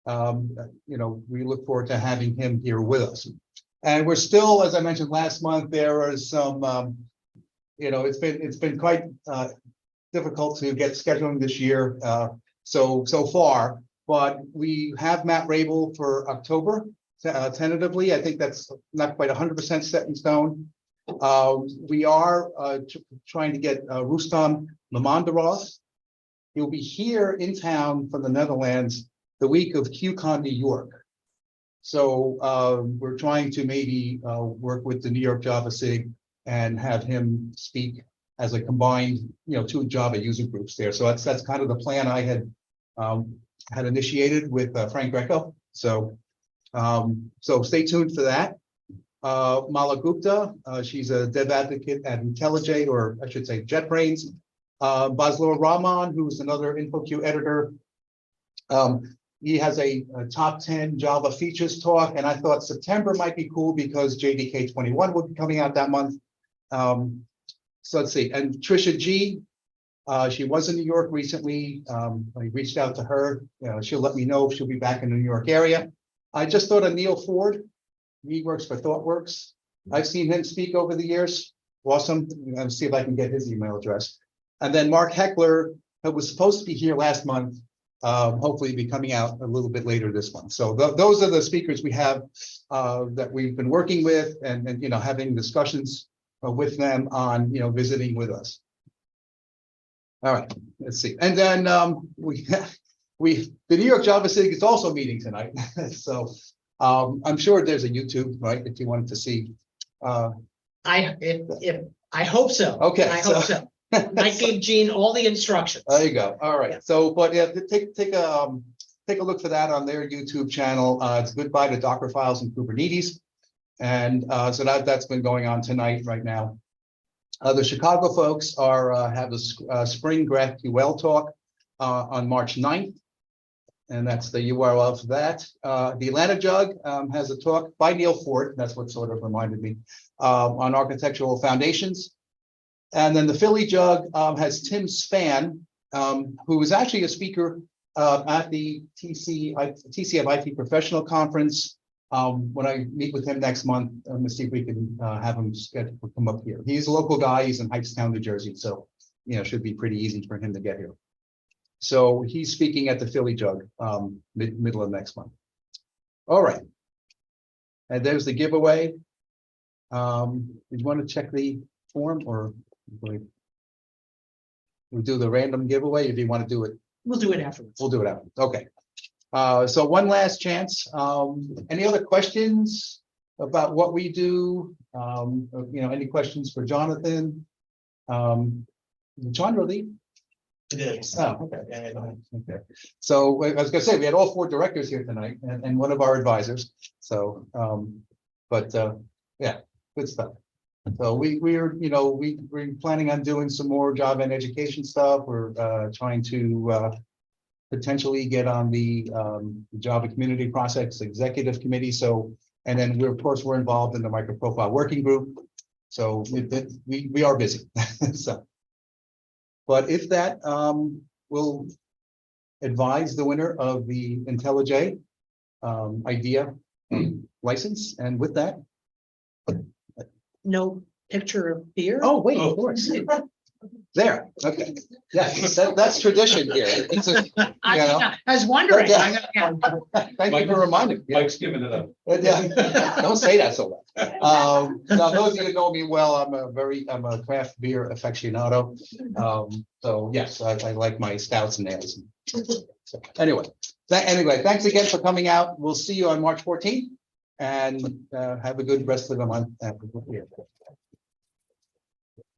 Speaker 11: we look forward to having him here with us. And we're still, as I mentioned last month, there are some, it's been quite difficult to get scheduling this year so far, but we have Matt Rabel for October tentatively. I think that's not quite 100% set in stone. We are trying to get Rustam Mamandaros. He'll be here in town from the Netherlands the week of QCon New York. So we're trying to maybe work with the New York Java SIG and have him speak as a combined, two Java user groups there. So that's kind of the plan I had initiated with Frank Greco. So stay tuned for that. Mala Gupta, she's a dev advocate at IntelliJ, or I should say JetBrains. Baslor Rahman, who's another InfoQ editor. He has a top 10 Java features talk, and I thought September might be cool because JDK 21 will be coming out that month. So let's see, and Trisha G, she was in New York recently. I reached out to her. She'll let me know if she'll be back in the New York area. I just thought of Neil Ford. He works for ThoughtWorks. I've seen him speak over the years. Awesome. I'm going to see if I can get his email address. And then Mark Heckler, who was supposed to be here last month, hopefully be coming out a little bit later this month. So those are the speakers we have that we've been working with and having discussions with them on visiting with us. All right, let's see. And then the New York Java SIG is also meeting tonight. So I'm sure there's a YouTube, right, if you wanted to see.
Speaker 2: I hope so.
Speaker 11: Okay,
Speaker 2: I hope so. I gave Gene all the instructions.
Speaker 11: There you go. All right. So, but yeah, take a look for that on their YouTube channel. It's Goodbye to Docker Files and Kubernetes, and so that's been going on tonight, right now. The Chicago folks have a spring GraphQL talk on March 9th, and that's the URL for that. The Atlanta Jug has a talk by Neil Ford. That's what sort of reminded me on architectural foundations. And then the Philly Jug has Tim Spann, who is actually a speaker at the TCF IT Professional Conference. When I meet with him next month, I'm going to see if we can have him come up here. He's a local guy. He's in Hightstown, New Jersey. So, should be pretty easy for him to get here. So he's speaking at the Philly Jug middle of next month. All right. And there's the giveaway. Did you want to check the form, or we do the random giveaway if you want to do it?
Speaker 2: We'll do it afterwards.
Speaker 11: We'll do it afterwards. Okay. So one last chance. Any other questions about what we do? Any questions for Jonathan? John Lee?
Speaker 3: It is.
Speaker 11: Oh, okay. Okay. So I was gonna say, we had all four directors here tonight and one of our advisors. So, yeah, good stuff. So we're planning on doing some more Java and education stuff. We're trying to potentially get on the Java Community Process Executive Committee. So And then we're, of course, we're involved in the micro profile working group. So we are busy. So. But if that, will advise the winner of the IntelliJ idea license. And with that,
Speaker 2: No picture of beer?
Speaker 11: oh, wait, of course. There, okay. Yes, that's tradition here. It's a,
Speaker 2: I was wondering.
Speaker 11: Yeah. thank you for reminding me.
Speaker 8: Mike's giving it up.
Speaker 11: Yeah, don't say that so loud. Now, those of you who know me well, I'm a craft beer aficionado. So yes, I like my stouts and ales. So, anyway, thanks again for coming out. We'll see you on March 14th and have a good rest of the month.